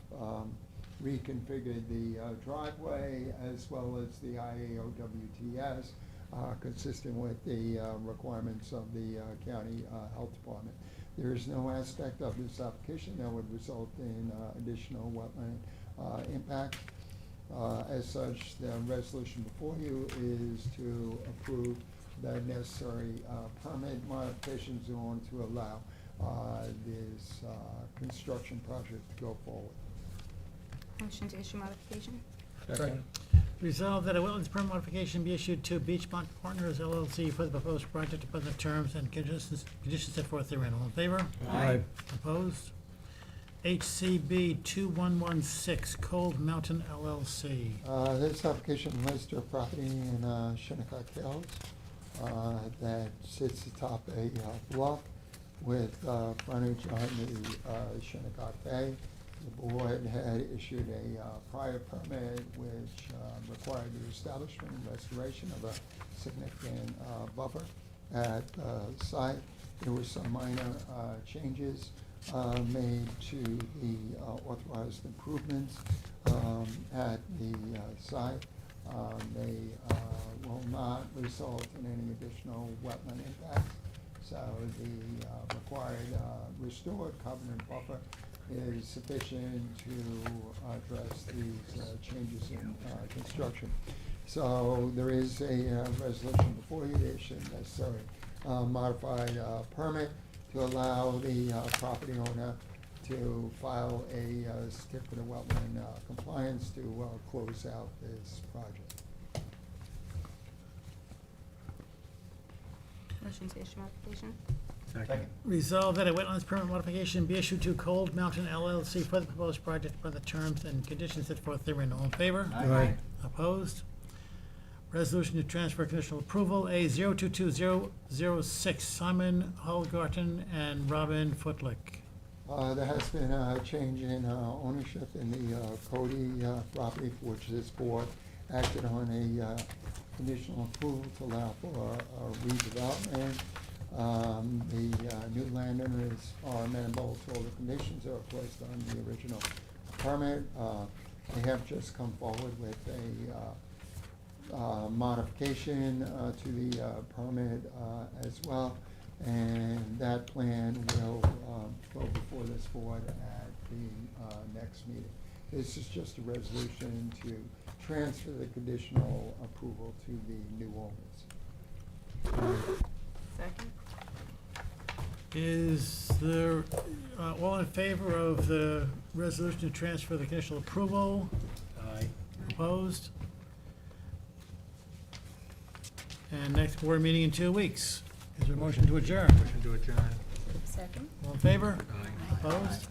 reconfigured the driveway as well as the IAOWTS, consistent with the requirements of the county health department. There is no aspect of this application that would result in additional wetland impact. As such, the resolution before you is to approve the necessary permit modifications in order to allow this construction project to go forward. Motion to issue modification? Second. Resolved that a wetlands permit modification be issued to Beachmont Partners LLC for the proposed project upon the terms and conditions set forth therein. All in favor? Aye. Opposed? HCB 2116, Cold Mountain LLC. This application relates to a property in Shinnecock Hills that sits atop a bluff with frontage on the Shinnecock Bay. The board had issued a prior permit which required the establishment and restoration of a significant buffer at the site. There were some minor changes made to the authorized improvements at the site. They will not result in any additional wetland impacts. So the required restored covenant buffer is sufficient to address these changes in construction. So there is a resolution before you to issue a necessary modified permit to allow the property owner to file a certificate of wetland compliance to close out this project. Motion to issue modification? Second. Resolved that a wetlands permit modification be issued to Cold Mountain LLC for the proposed project by the terms and conditions set forth therein. All in favor? Aye. Opposed? Resolution to transfer conditional approval, A 022006, Simon Hallgarten and Robin Footlick. There has been a change in ownership in the Cody property, for which this board acted on a conditional approval to allow for redevelopment. The new landowners are amenable to all the conditions that were placed on the original permit. They have just come forward with a modification to the permit as well, and that plan will go before this board at the next meeting. This is just a resolution to transfer the conditional approval to the new owners. Second? Is there, all in favor of the resolution to transfer the conditional approval? Aye. Opposed? And next board meeting in 2 weeks. Is there a motion to adjourn? Motion to adjourn. Second? All in favor? Aye. Opposed?